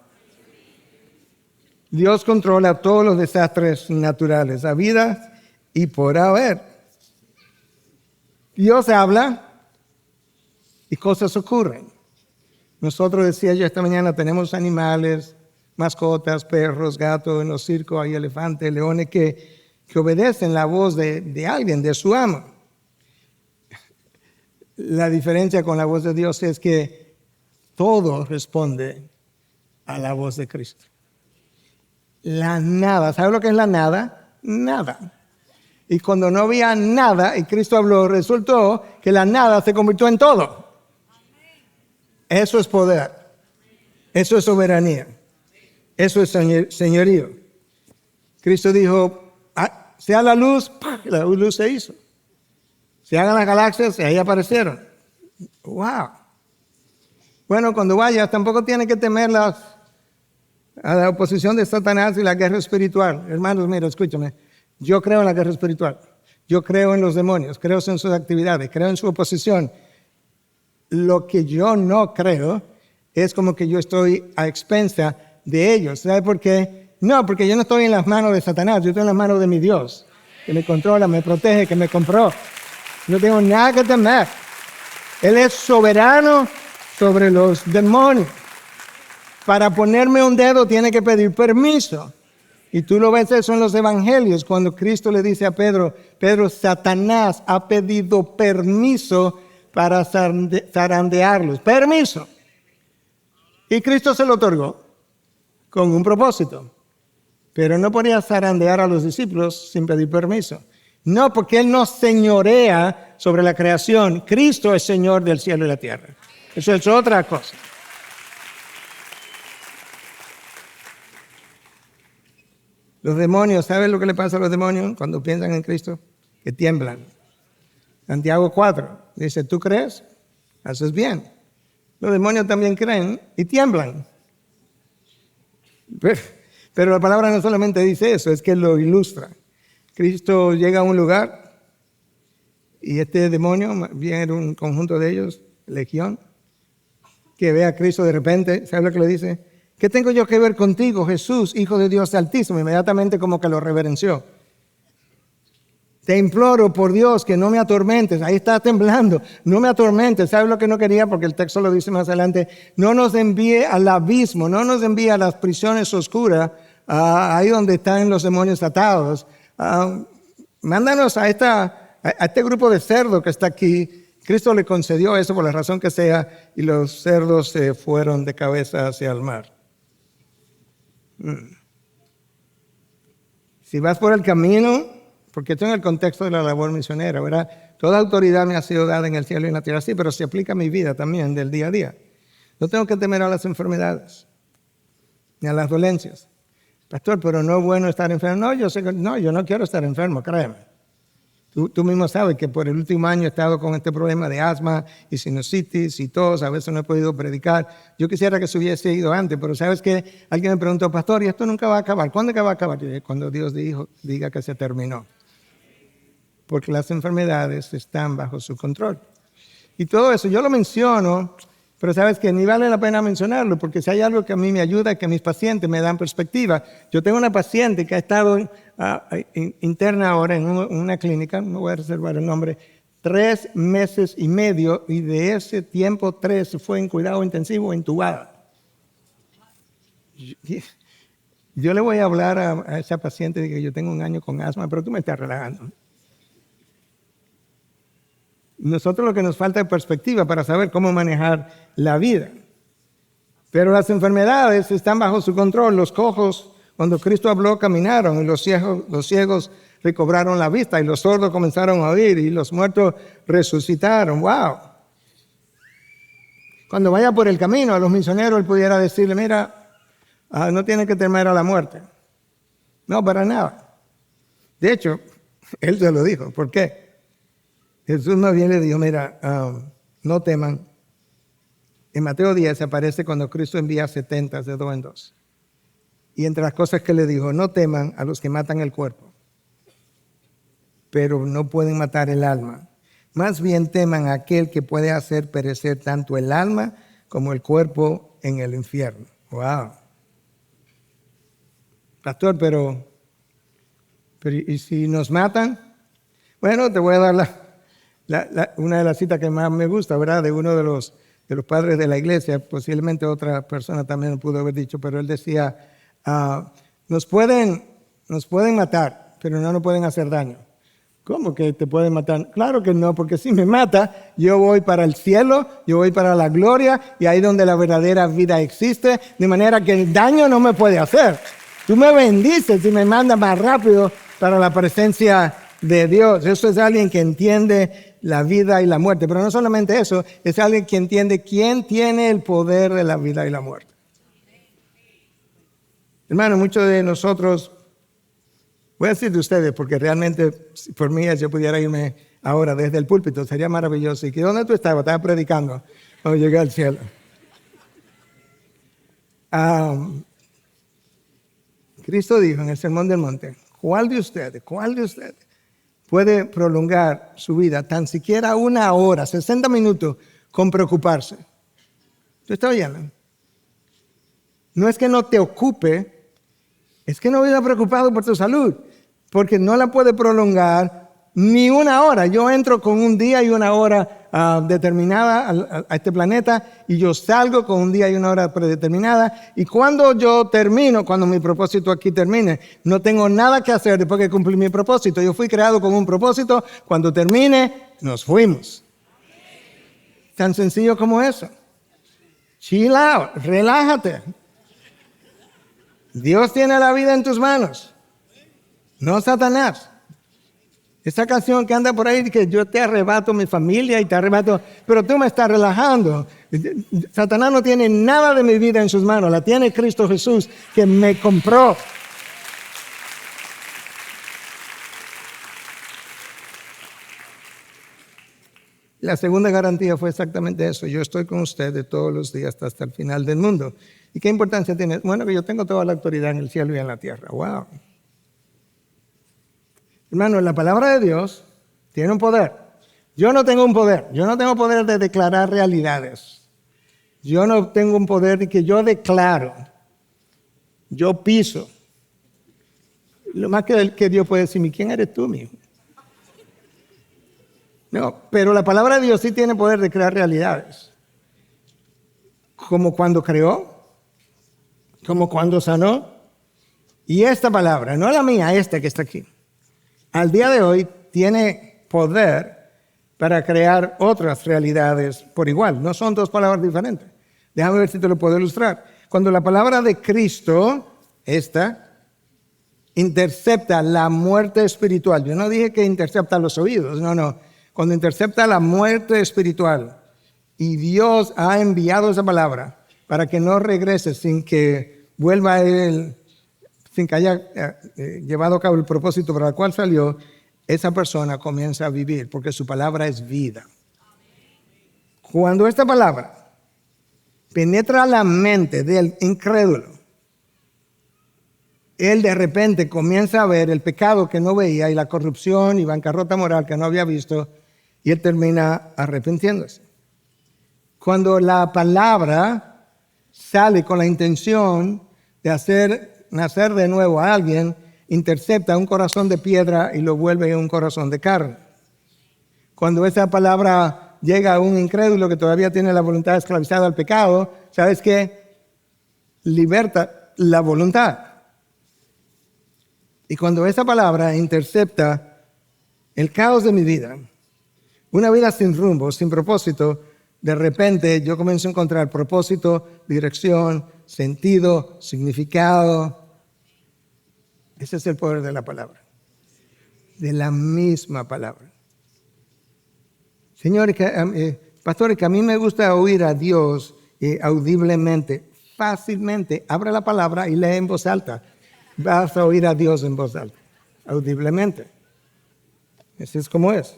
Dios controla todos los desastres naturales, habidas y por haber. Dios habla y cosas ocurren. Nosotros, decía yo esta mañana, tenemos animales, mascotas, perros, gatos, en los circos hay elefantes, leones que obedecen la voz de alguien, de su amo. La diferencia con la voz de Dios es que todo responde a la voz de Cristo. La nada, ¿sabe lo que es la nada? Nada. Y cuando no había nada y Cristo habló, resultó que la nada se convirtió en todo. Eso es poder. Eso es soberanía. Eso es señorío. Cristo dijo, sea la luz, la luz se hizo. Se hagan las galaxias y ahí aparecieron. ¡Wow! Bueno, cuando vayas tampoco tienes que temer a la oposición de Satanás y la guerra espiritual. Hermanos, mira, escúchame. Yo creo en la guerra espiritual. Yo creo en los demonios. Creo en sus actividades. Creo en su oposición. Lo que yo no creo es como que yo estoy a expensa de ellos. ¿Sabe por qué? No, porque yo no estoy en las manos de Satanás. Yo estoy en las manos de mi Dios, que me controla, me protege, que me compró. No tengo nada que temer. Él es soberano sobre los demonios. Para ponerme un dedo tiene que pedir permiso. Y tú lo ves eso en los evangelios, cuando Cristo le dice a Pedro, Pedro, Satanás ha pedido permiso para zarandearlos. Permiso. Y Cristo se lo otorgó con un propósito. Pero no podía zarandear a los discípulos sin pedir permiso. No, porque Él no señorea sobre la creación. Cristo es Señor del cielo y la tierra. Eso es otra cosa. Los demonios, ¿saben lo que le pasa a los demonios cuando piensan en Cristo? Que tiemblan. Santiago 4 dice, ¿tú crees? Haces bien. Los demonios también creen y tiemblan. Pero la palabra no solamente dice eso, es que lo ilustra. Cristo llega a un lugar y este demonio, viene un conjunto de ellos, legión, que ve a Cristo de repente, ¿sabe lo que le dice? ¿Qué tengo yo que ver contigo, Jesús, Hijo de Dios Altísimo? Inmediatamente como que lo reverenció. Te imploro por Dios que no me atormentes. Ahí está temblando. No me atormentes. ¿Sabes lo que no quería? Porque el texto lo dice más adelante. No nos envíe al abismo, no nos envíe a las prisiones oscuras, ahí donde están los demonios atados. Mándanos a este grupo de cerdos que está aquí. Cristo le concedió eso por la razón que sea y los cerdos se fueron de cabeza hacia el mar. Si vas por el camino, porque esto en el contexto de la labor misionera, ¿verdad? Toda autoridad me ha sido dada en el cielo y en la tierra, sí, pero se aplica a mi vida también del día a día. No tengo que temer a las enfermedades ni a las dolencias. Pastor, pero no es bueno estar enfermo. No, yo no quiero estar enfermo, créeme. Tú mismo sabes que por el último año he estado con este problema de asma y sinusitis y tos. A veces no he podido predicar. Yo quisiera que se hubiese ido antes, pero ¿sabes qué? Alguien me preguntó, pastor, ¿y esto nunca va a acabar? ¿Cuándo es que va a acabar? Cuando Dios diga que se terminó. Porque las enfermedades están bajo su control. Y todo eso, yo lo menciono, pero sabes que ni vale la pena mencionarlo, porque si hay algo que a mí me ayuda, que mis pacientes me dan perspectiva. Yo tengo una paciente que ha estado interna ahora en una clínica, no voy a reservar el nombre, 3 meses y medio, y de ese tiempo 3 fue en cuidado intensivo, intubada. Yo le voy a hablar a esa paciente de que yo tengo 1 año con asma, pero tú me estás relajando. Nosotros lo que nos falta es perspectiva para saber cómo manejar la vida. Pero las enfermedades están bajo su control. Los cojos, cuando Cristo habló, caminaron, y los ciegos recobraron la vista, y los sordos comenzaron a oír, y los muertos resucitaron. ¡Wow! Cuando vaya por el camino a los misioneros, él pudiera decirle, mira, no tiene que temer a la muerte. No, para nada. De hecho, él se lo dijo. ¿Por qué? Jesús más bien le dijo, mira, no teman. En Mateo 10 aparece cuando Cristo envía 70 de 2 en 2. Y entre las cosas que le dijo, no teman a los que matan el cuerpo, pero no pueden matar el alma. Más bien teman a aquel que puede hacer perecer tanto el alma como el cuerpo en el infierno. ¡Wow! Pastor, pero ¿y si nos matan? Bueno, te voy a dar una de las citas que más me gusta, ¿verdad? De uno de los padres de la iglesia, posiblemente otra persona también lo pudo haber dicho, pero él decía, nos pueden matar, pero no nos pueden hacer daño. ¿Cómo que te puede matar? Claro que no, porque si me mata, yo voy para el cielo, yo voy para la gloria, y ahí donde la verdadera vida existe, de manera que el daño no me puede hacer. Tú me bendices y me mandas más rápido para la presencia de Dios. Eso es alguien que entiende la vida y la muerte. Pero no solamente eso, es alguien que entiende quién tiene el poder de la vida y la muerte. Hermano, muchos de nosotros, voy a decir de ustedes, porque realmente, si por mí, yo pudiera irme ahora desde el púlpito, sería maravilloso. ¿Y que dónde tú estabas? Estaba predicando cuando llegué al cielo. Cristo dijo en el Sermón del Monte, ¿cuál de ustedes puede prolongar su vida tan siquiera 1 hora, 60 minutos, con preocuparse? ¿Tú estás oyendo? No es que no te ocupe, es que no viva preocupado por tu salud, porque no la puede prolongar ni 1 hora. Yo entro con un día y 1 hora determinada a este planeta, y yo salgo con un día y 1 hora predeterminada, y cuando yo termino, cuando mi propósito aquí termine, no tengo nada que hacer después que cumplí mi propósito. Yo fui creado con un propósito, cuando termine, nos fuimos. Tan sencillo como eso. Chill out, relájate. Dios tiene la vida en tus manos, no Satanás. Esa canción que anda por ahí, que yo te arrebato mi familia y te arrebato, pero tú me estás relajando. Satanás no tiene nada de mi vida en sus manos, la tiene Cristo Jesús, que me compró. La segunda garantía fue exactamente eso: yo estoy con ustedes todos los días hasta el final del mundo. ¿Y qué importancia tiene? Bueno, que yo tengo toda la autoridad en el cielo y en la tierra. ¡Wow! Hermano, la palabra de Dios tiene un poder. Yo no tengo un poder. Yo no tengo poder de declarar realidades. Yo no tengo un poder de que yo declaro. Yo piso. Lo más que Dios puede decirme, ¿quién eres tú, mi hijo? No, pero la palabra de Dios sí tiene poder de crear realidades. Como cuando creó, como cuando sanó. Y esta palabra, no la mía, esta que está aquí, al día de hoy tiene poder para crear otras realidades por igual. No son dos palabras diferentes. Déjame ver si te lo puedo ilustrar. Cuando la palabra de Cristo, esta, intercepta la muerte espiritual. Yo no dije que intercepta los oídos, no. Cuando intercepta la muerte espiritual, y Dios ha enviado esa palabra para que no regrese sin que vuelva a él, sin que haya llevado a cabo el propósito para el cual salió, esa persona comienza a vivir, porque su palabra es vida. Cuando esta palabra penetra la mente del incrédulo, él de repente comienza a ver el pecado que no veía y la corrupción y bancarrota moral que no había visto, y él termina arrepintiéndose. Cuando la palabra sale con la intención de hacer nacer de nuevo a alguien, intercepta un corazón de piedra y lo vuelve un corazón de carne. Cuando esa palabra llega a un incrédulo que todavía tiene la voluntad esclavizada al pecado, ¿sabes qué? Liberta la voluntad. Y cuando esa palabra intercepta el caos de mi vida, una vida sin rumbo, sin propósito, de repente yo comienzo a encontrar propósito, dirección, sentido, significado. Ese es el poder de la palabra, de la misma palabra. Señores, pastores, que a mí me gusta oír a Dios audiblemente, fácilmente. Abre la palabra y lee en voz alta. Vas a oír a Dios en voz alta, audiblemente. Así es como es.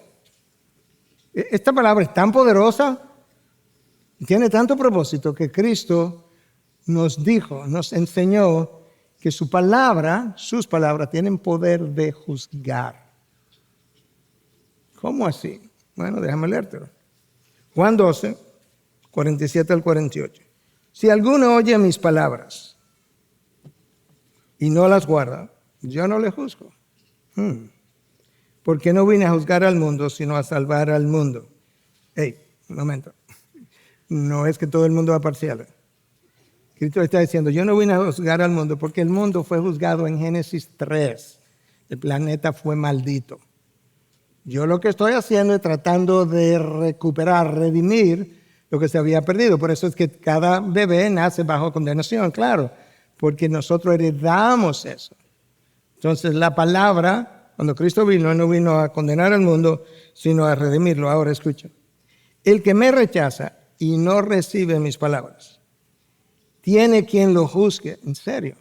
Esta palabra es tan poderosa, tiene tanto propósito, que Cristo nos dijo, nos enseñó que sus palabras tienen poder de juzgar. ¿Cómo así? Bueno, déjame leértelo. Juan 12, 47 al 48. Si alguno oye mis palabras y no las guarda, yo no le juzgo. Porque no vine a juzgar al mundo, sino a salvar al mundo. Un momento. No es que todo el mundo va parcial. Cristo está diciendo, yo no vine a juzgar al mundo, porque el mundo fue juzgado en Génesis 3. El planeta fue maldito. Yo lo que estoy haciendo es tratando de recuperar, redimir lo que se había perdido. Por eso es que cada bebé nace bajo condenación, claro, porque nosotros heredamos eso. Entonces la palabra, cuando Cristo vino, no vino a condenar al mundo, sino a redimirlo. Ahora escucha. El que me rechaza y no recibe mis palabras, tiene quien lo juzgue. En serio.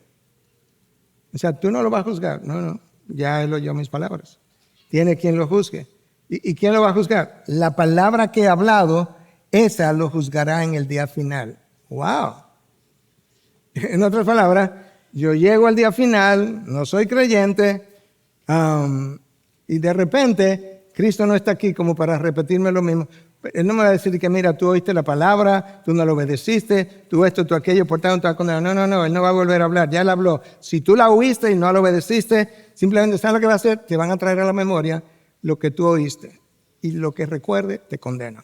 O sea, tú no lo vas a juzgar. No, ya él oyó mis palabras. Tiene quien lo juzgue. ¿Y quién lo va a juzgar? La palabra que he hablado, esa lo juzgará en el día final. ¡Wow! En otras palabras, yo llego al día final, no soy creyente, y de repente Cristo no está aquí como para repetirme lo mismo. Él no me va a decir que mira, tú oíste la palabra, tú no la obedeciste, tú esto, tú aquello, por tanto, estás condenado. No, él no va a volver a hablar, ya él habló. Si tú la oíste y no la obedeciste, simplemente ¿sabes lo que va a hacer? Te van a traer a la memoria lo que tú oíste y lo que recuerde te condena.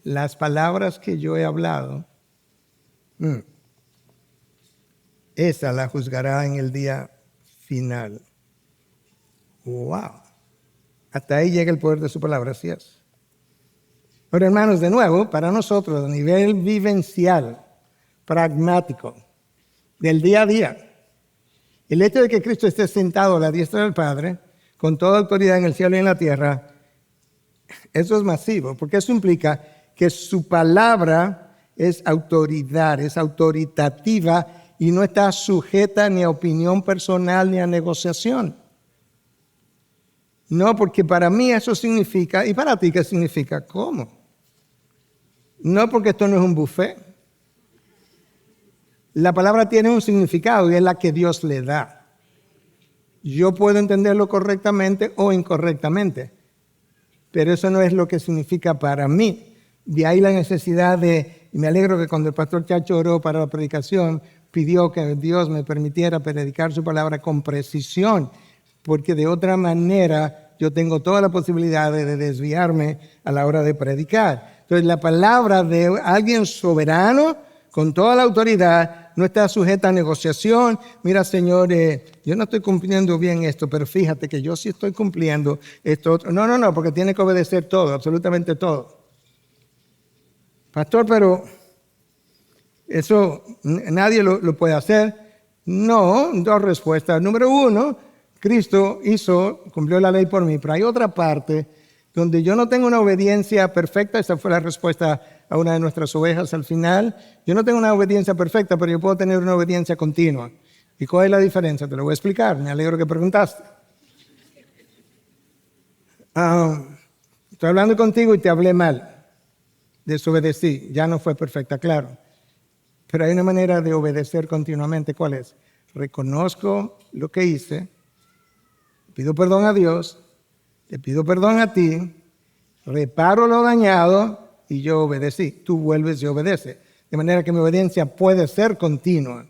Las palabras que yo he hablado, esa la juzgará en el día final. ¡Wow! Hasta ahí llega el poder de su palabra, así es. Ahora, hermanos, de nuevo, para nosotros, a nivel vivencial, pragmático, del día a día, el hecho de que Cristo esté sentado a la diestra del Padre, con toda autoridad en el cielo y en la tierra, eso es masivo, porque eso implica que su palabra es autoridad, es autoritativa y no está sujeta ni a opinión personal ni a negociación. No, porque para mí eso significa, ¿y para ti qué significa? ¿Cómo? No, porque esto no es un buffet. La palabra tiene un significado y es la que Dios le da. Yo puedo entenderlo correctamente o incorrectamente, pero eso no es lo que significa para mí. De ahí la necesidad y me alegro que cuando el pastor Chacho oró para la predicación, pidió que Dios me permitiera predicar su palabra con precisión, porque de otra manera yo tengo toda la posibilidad de desviarme a la hora de predicar. Entonces la palabra de alguien soberano, con toda la autoridad, no está sujeta a negociación. Mira, Señor, yo no estoy cumpliendo bien esto, pero fíjate que yo sí estoy cumpliendo esto otro. No, porque tiene que obedecer todo, absolutamente todo. Pastor, pero eso nadie lo puede hacer. No, dos respuestas. Número uno, Cristo cumplió la ley por mí, pero hay otra parte donde yo no tengo una obediencia perfecta. Esa fue la respuesta a una de nuestras ovejas al final. Yo no tengo una obediencia perfecta, pero yo puedo tener una obediencia continua. ¿Y cuál es la diferencia? Te lo voy a explicar. Me alegro que preguntaste. Estoy hablando contigo y te hablé mal. Desobedecí. Ya no fue perfecta, claro. Pero hay una manera de obedecer continuamente. ¿Cuál es? Reconozco lo que hice. Pido perdón a Dios, te pido perdón a ti, reparo lo dañado y yo obedecí. Tú vuelves y obedeces. De manera que mi obediencia puede ser continua.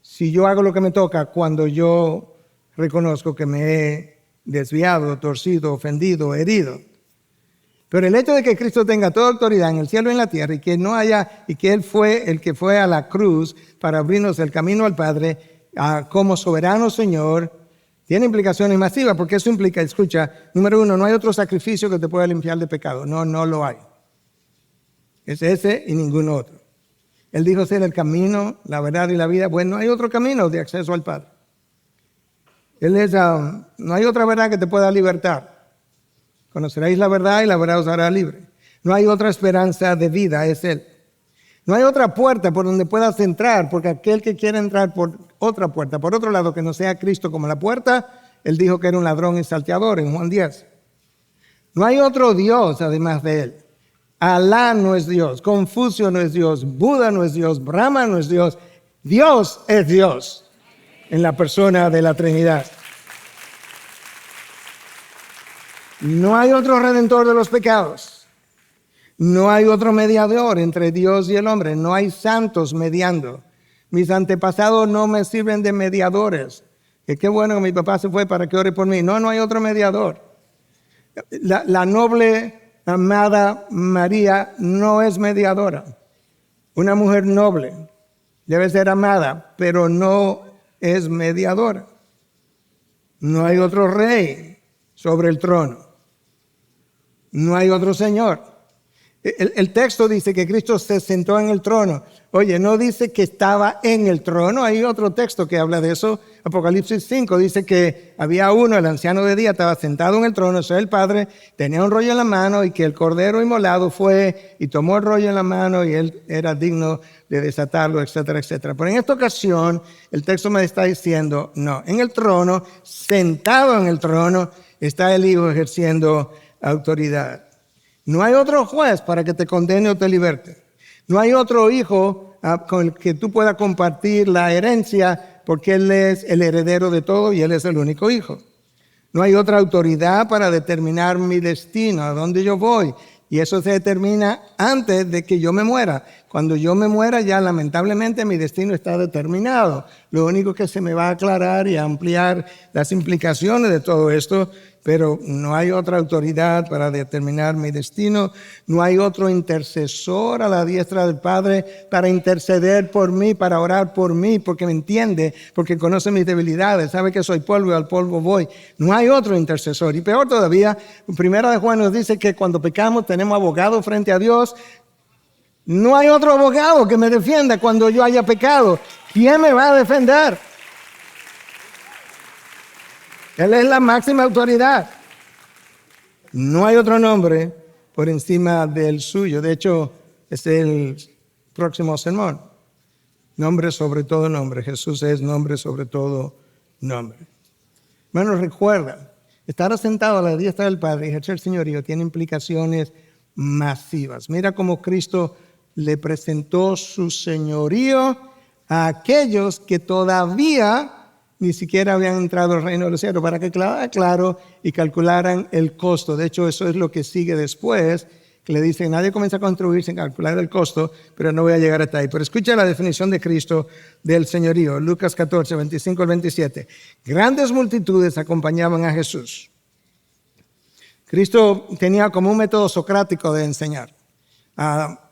Si yo hago lo que me toca cuando yo reconozco que me he desviado, torcido, ofendido, herido. Pero el hecho de que Cristo tenga toda autoridad en el cielo y en la tierra y que Él fue el que fue a la cruz para abrirnos el camino al Padre como soberano Señor, tiene implicaciones masivas, porque eso implica, escucha, número uno, no hay otro sacrificio que te pueda limpiar de pecado. No lo hay. Es ese y ningún otro. Él dijo ser el camino, la verdad y la vida. Bueno, no hay otro camino de acceso al Padre. No hay otra verdad que te pueda libertar. Conoceréis la verdad y la verdad os hará libre. No hay otra esperanza de vida, es Él. No hay otra puerta por donde puedas entrar, porque aquel que quiere entrar por otra puerta, por otro lado, que no sea Cristo como la puerta, Él dijo que era un ladrón y salteador en Juan 10. No hay otro Dios además de Él. Alá no es Dios, Confucio no es Dios, Buda no es Dios, Brahma no es Dios. Dios es Dios en la persona de la Trinidad. No hay otro redentor de los pecados. No hay otro mediador entre Dios y el hombre. No hay santos mediando. Mis antepasados no me sirven de mediadores. Que qué bueno que mi papá se fue para que ore por mí. No hay otro mediador. La noble, amada María no es mediadora. Una mujer noble debe ser amada, pero no es mediadora. No hay otro rey. sobre el trono. No hay otro Señor. El texto dice que Cristo se sentó en el trono. Oye, no dice que estaba en el trono. Hay otro texto que habla de eso. Apocalipsis 5 dice que había uno, el anciano de día, estaba sentado en el trono, eso es el Padre, tenía un rollo en la mano y que el cordero inmolado fue y tomó el rollo en la mano y él era digno de desatarlo, etcétera, etcétera. Pero en esta ocasión el texto me está diciendo, no, en el trono, sentado en el trono, está el Hijo ejerciendo autoridad. No hay otro juez para que te condene o te liberte. No hay otro hijo con el que tú puedas compartir la herencia porque él es el heredero de todo y él es el único hijo. No hay otra autoridad para determinar mi destino, a dónde yo voy. Y eso se determina antes de que yo me muera. Cuando yo me muera ya lamentablemente mi destino está determinado. Lo único que se me va a aclarar y a ampliar las implicaciones de todo esto, pero no hay otra autoridad para determinar mi destino. No hay otro intercesor a la diestra del Padre para interceder por mí, para orar por mí, porque me entiende, porque conoce mis debilidades, sabe que soy polvo y al polvo voy. No hay otro intercesor. Y peor todavía, Primera de Juan nos dice que cuando pecamos tenemos abogado frente a Dios. No hay otro abogado que me defienda cuando yo haya pecado. ¿Quién me va a defender? Él es la máxima autoridad. No hay otro nombre por encima del suyo. De hecho, es el próximo sermón. Nombre sobre todo nombre. Jesús es nombre sobre todo nombre. Hermanos, recuerda, estar sentado a la diestra del Padre y ejercer señorío tiene implicaciones masivas. Mira cómo Cristo le presentó su señorío a aquellos que todavía ni siquiera habían entrado al reino de los cielos, para que quedara claro y calcularan el costo. De hecho, eso es lo que sigue después, que le dicen, nadie comienza a construir sin calcular el costo, pero no voy a llegar hasta ahí. Pero escucha la definición de Cristo del señorío, Lucas 14, 25 al 27. Grandes multitudes acompañaban a Jesús. Cristo tenía como un método socrático de enseñar.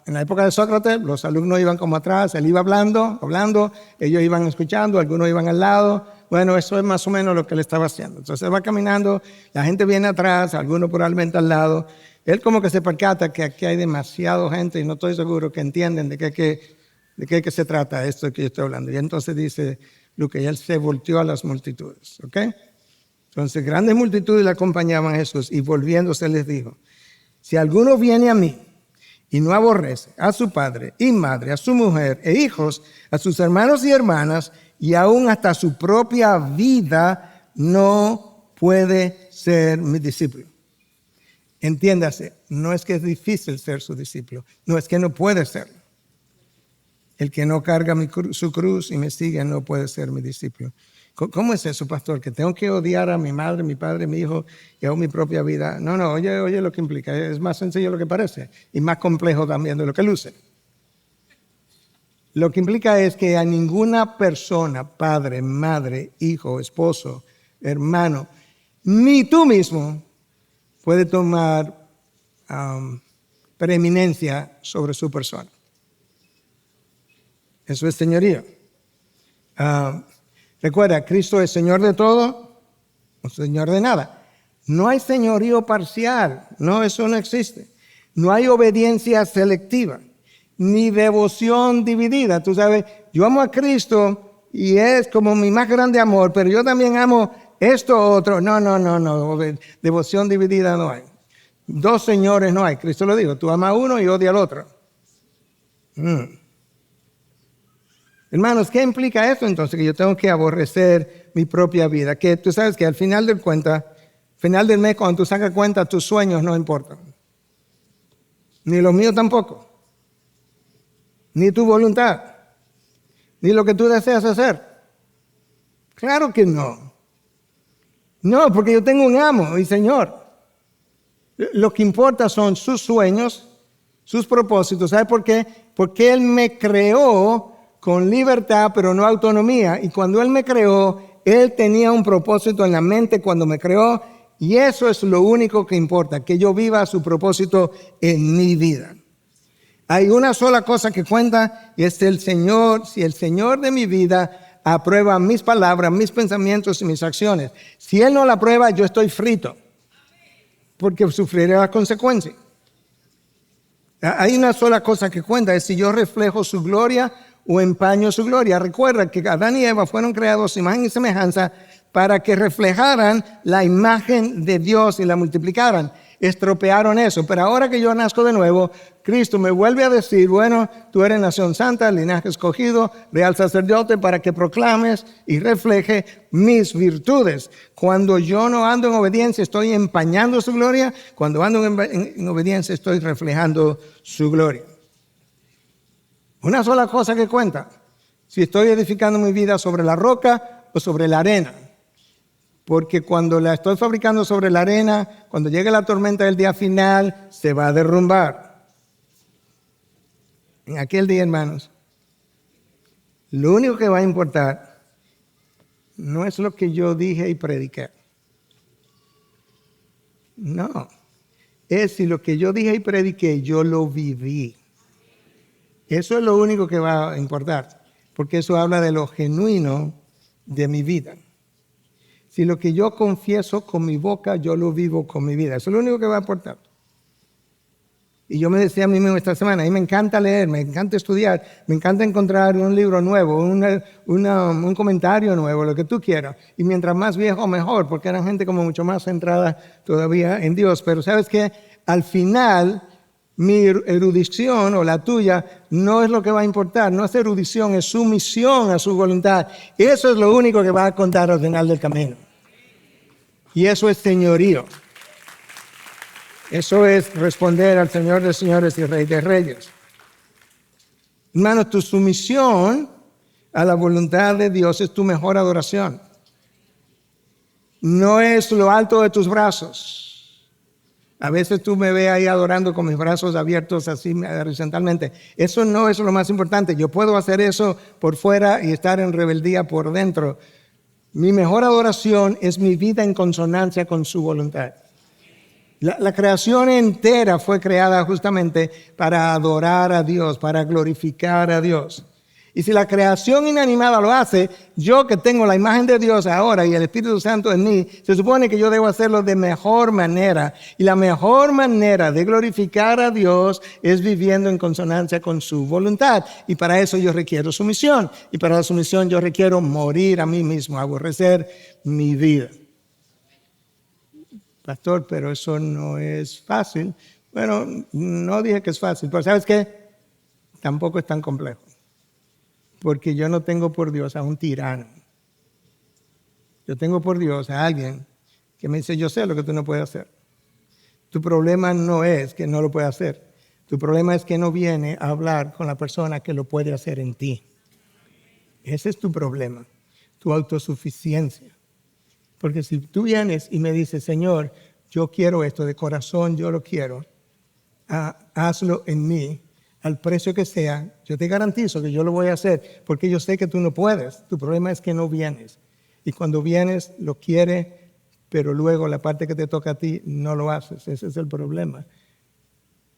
En la época de Sócrates, los alumnos iban como atrás, él iba hablando, ellos iban escuchando, algunos iban al lado. Bueno, eso es más o menos lo que él estaba haciendo. Entonces él va caminando, la gente viene atrás, algunos probablemente al lado. Él como que se percata que aquí hay demasiada gente y no estoy seguro que entienden de qué se trata esto que yo estoy hablando. Y entonces dice Lucas, y él se volteó a las multitudes, ¿ok? Entonces grandes multitudes le acompañaban a Jesús y volviéndose les dijo, si alguno viene a mí y no aborrece a su padre y madre, a su mujer e hijos, a sus hermanos y hermanas y aún hasta su propia vida, no puede ser mi discípulo. Entiéndase, no es que es difícil ser su discípulo, no es que no puede serlo. El que no carga su cruz y me sigue no puede ser mi discípulo. ¿Cómo es eso, pastor? ¿Que tengo que odiar a mi madre, mi padre, mi hijo y aún mi propia vida? No, oye lo que implica. Es más sencillo de lo que parece y más complejo también de lo que luce. Lo que implica es que a ninguna persona, padre, madre, hijo, esposo, hermano, ni tú mismo puede tomar preeminencia sobre su persona. Eso es señoría. Recuerda, Cristo es Señor de todo o Señor de nada. No hay señorío parcial, no, eso no existe. No hay obediencia selectiva, ni devoción dividida. Tú sabes, yo amo a Cristo y es como mi más grande amor, pero yo también amo esto otro. No. Devoción dividida no hay. Dos señores no hay. Cristo lo dijo, tú amas a uno y odias al otro. Hermanos, ¿qué implica eso entonces? Que yo tengo que aborrecer mi propia vida. Que tú sabes que al final del mes, cuando tú sacas cuenta, tus sueños no importan. Ni los míos tampoco. Ni tu voluntad. Ni lo que tú deseas hacer. Claro que no. No, porque yo tengo un amo y Señor. Lo que importa son sus sueños, sus propósitos. ¿Sabe por qué? Porque Él me creó con libertad, pero no autonomía. Y cuando Él me creó, Él tenía un propósito en la mente cuando me creó. Y eso es lo único que importa, que yo viva su propósito en mi vida. Hay una sola cosa que cuenta y es el Señor. Si el Señor de mi vida aprueba mis palabras, mis pensamientos y mis acciones. Si Él no la aprueba, yo estoy frito. porque sufriré la consecuencia. Hay una sola cosa que cuenta, es si yo reflejo su gloria o empaño su gloria. Recuerda que Adán y Eva fueron creados imagen y semejanza para que reflejaran la imagen de Dios y la multiplicaran. Estropearon eso, pero ahora que yo nazco de nuevo, Cristo me vuelve a decir, bueno, tú eres nación santa, linaje escogido, real sacerdote, para que proclames y refleje mis virtudes. Cuando yo no ando en obediencia, estoy empañando su gloria. Cuando ando en obediencia, estoy reflejando su gloria. Una sola cosa que cuenta, si estoy edificando mi vida sobre la roca o sobre la arena. Porque cuando la estoy fabricando sobre la arena, cuando llegue la tormenta del día final, se va a derrumbar. En aquel día, hermanos, lo único que va a importar no es lo que yo dije y prediqué. No, es si lo que yo dije y prediqué, yo lo viví. Eso es lo único que va a importar, porque eso habla de lo genuino de mi vida. Si lo que yo confieso con mi boca, yo lo vivo con mi vida. Eso es lo único que va a aportar. Y yo me decía a mí mismo esta semana, a mí me encanta leer, me encanta estudiar, me encanta encontrar un libro nuevo, un comentario nuevo, lo que tú quieras. Y mientras más viejo, mejor, porque eran gente como mucho más centrada todavía en Dios. Pero ¿sabes qué? Al final, mi erudición o la tuya no es lo que va a importar. No es erudición, es sumisión a su voluntad. Eso es lo único que va a contar al final del camino. Y eso es señorío. Eso es responder al Señor de señores y Rey de reyes. Hermano, tu sumisión a la voluntad de Dios es tu mejor adoración. No es lo alto de tus brazos. A veces tú me ves ahí adorando con mis brazos abiertos así horizontalmente. Eso no es lo más importante. Yo puedo hacer eso por fuera y estar en rebeldía por dentro. Mi mejor adoración es mi vida en consonancia con su voluntad. La creación entera fue creada justamente para adorar a Dios, para glorificar a Dios. Y si la creación inanimada lo hace, yo que tengo la imagen de Dios ahora y el Espíritu Santo en mí, se supone que yo debo hacerlo de mejor manera. Y la mejor manera de glorificar a Dios es viviendo en consonancia con su voluntad. Y para eso yo requiero sumisión. Y para la sumisión yo requiero morir a mí mismo, aborrecer mi vida. Pastor, pero eso no es fácil. Bueno, no dije que es fácil, pero ¿sabes qué? Tampoco es tan complejo. Porque yo no tengo por Dios a un tirano. Yo tengo por Dios a alguien que me dice, yo sé lo que tú no puedes hacer. Tu problema no es que no lo puedes hacer. Tu problema es que no viene a hablar con la persona que lo puede hacer en ti. Ese es tu problema, tu autosuficiencia. Porque si tú vienes y me dices, Señor, yo quiero esto de corazón, yo lo quiero, hazlo en mí. Al precio que sea, yo te garantizo que yo lo voy a hacer, porque yo sé que tú no puedes. Tu problema es que no vienes. Y cuando vienes, lo quieres, pero luego la parte que te toca a ti no lo haces. Ese es el problema.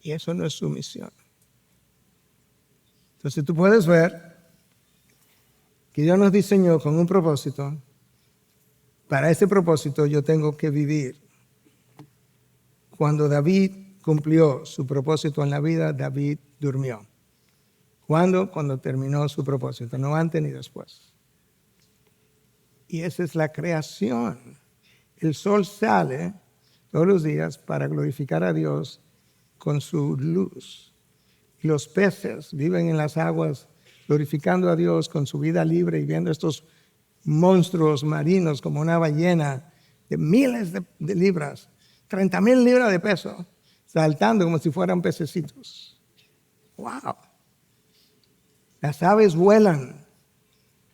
Y eso no es sumisión. Entonces tú puedes ver que Dios nos diseñó con un propósito. Para ese propósito yo tengo que vivir. Cuando David cumplió su propósito en la vida, David durmió. ¿Cuándo? Cuando terminó su propósito, no antes ni después. Y esa es la creación. El sol sale todos los días para glorificar a Dios con su luz. Y los peces viven en las aguas glorificando a Dios con su vida libre y viendo estos monstruos marinos como una ballena de miles de libras, 30,000 libras de peso, saltando como si fueran pececitos. ¡Wow! Las aves vuelan,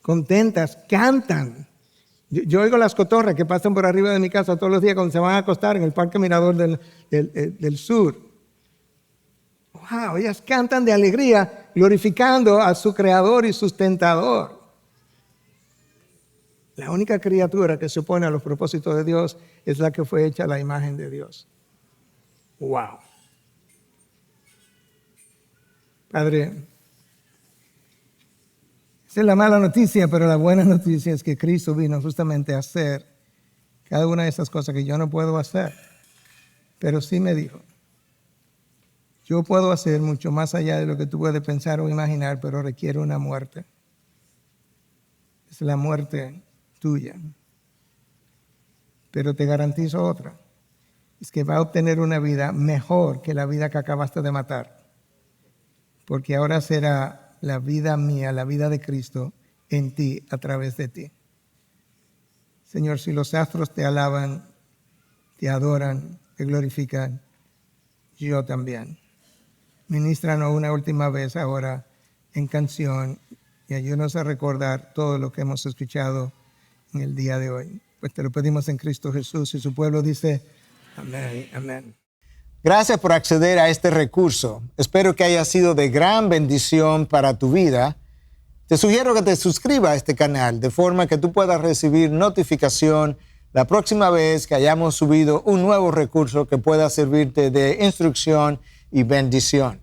contentas, cantan. Yo oigo las cotorras que pasan por arriba de mi casa todos los días cuando se van a acostar en el Parque Mirador del Sur. ¡Wow! Ellas cantan de alegría, glorificando a su Creador y sustentador. La única criatura que se opone a los propósitos de Dios es la que fue hecha a la imagen de Dios. ¡Wow! Padre, esa es la mala noticia, pero la buena noticia es que Cristo vino justamente a hacer cada una de esas cosas que yo no puedo hacer. Pero sí me dijo, yo puedo hacer mucho más allá de lo que tú puedes pensar o imaginar, pero requiere una muerte. Es la muerte tuya. Pero te garantizo otra. Es que va a obtener una vida mejor que la vida que acabaste de matar. Porque ahora será la vida mía, la vida de Cristo en ti, a través de ti. Señor, si los astros te alaban, te adoran, te glorifican, yo también. Ministranos una última vez ahora en canción y ayúdanos a recordar todo lo que hemos escuchado en el día de hoy. Pues te lo pedimos en Cristo Jesús y su pueblo dice, amén, amén. Gracias por acceder a este recurso. Espero que haya sido de gran bendición para tu vida. Te sugiero que te suscribas a este canal de forma que tú puedas recibir notificación la próxima vez que hayamos subido un nuevo recurso que pueda servirte de instrucción y bendición.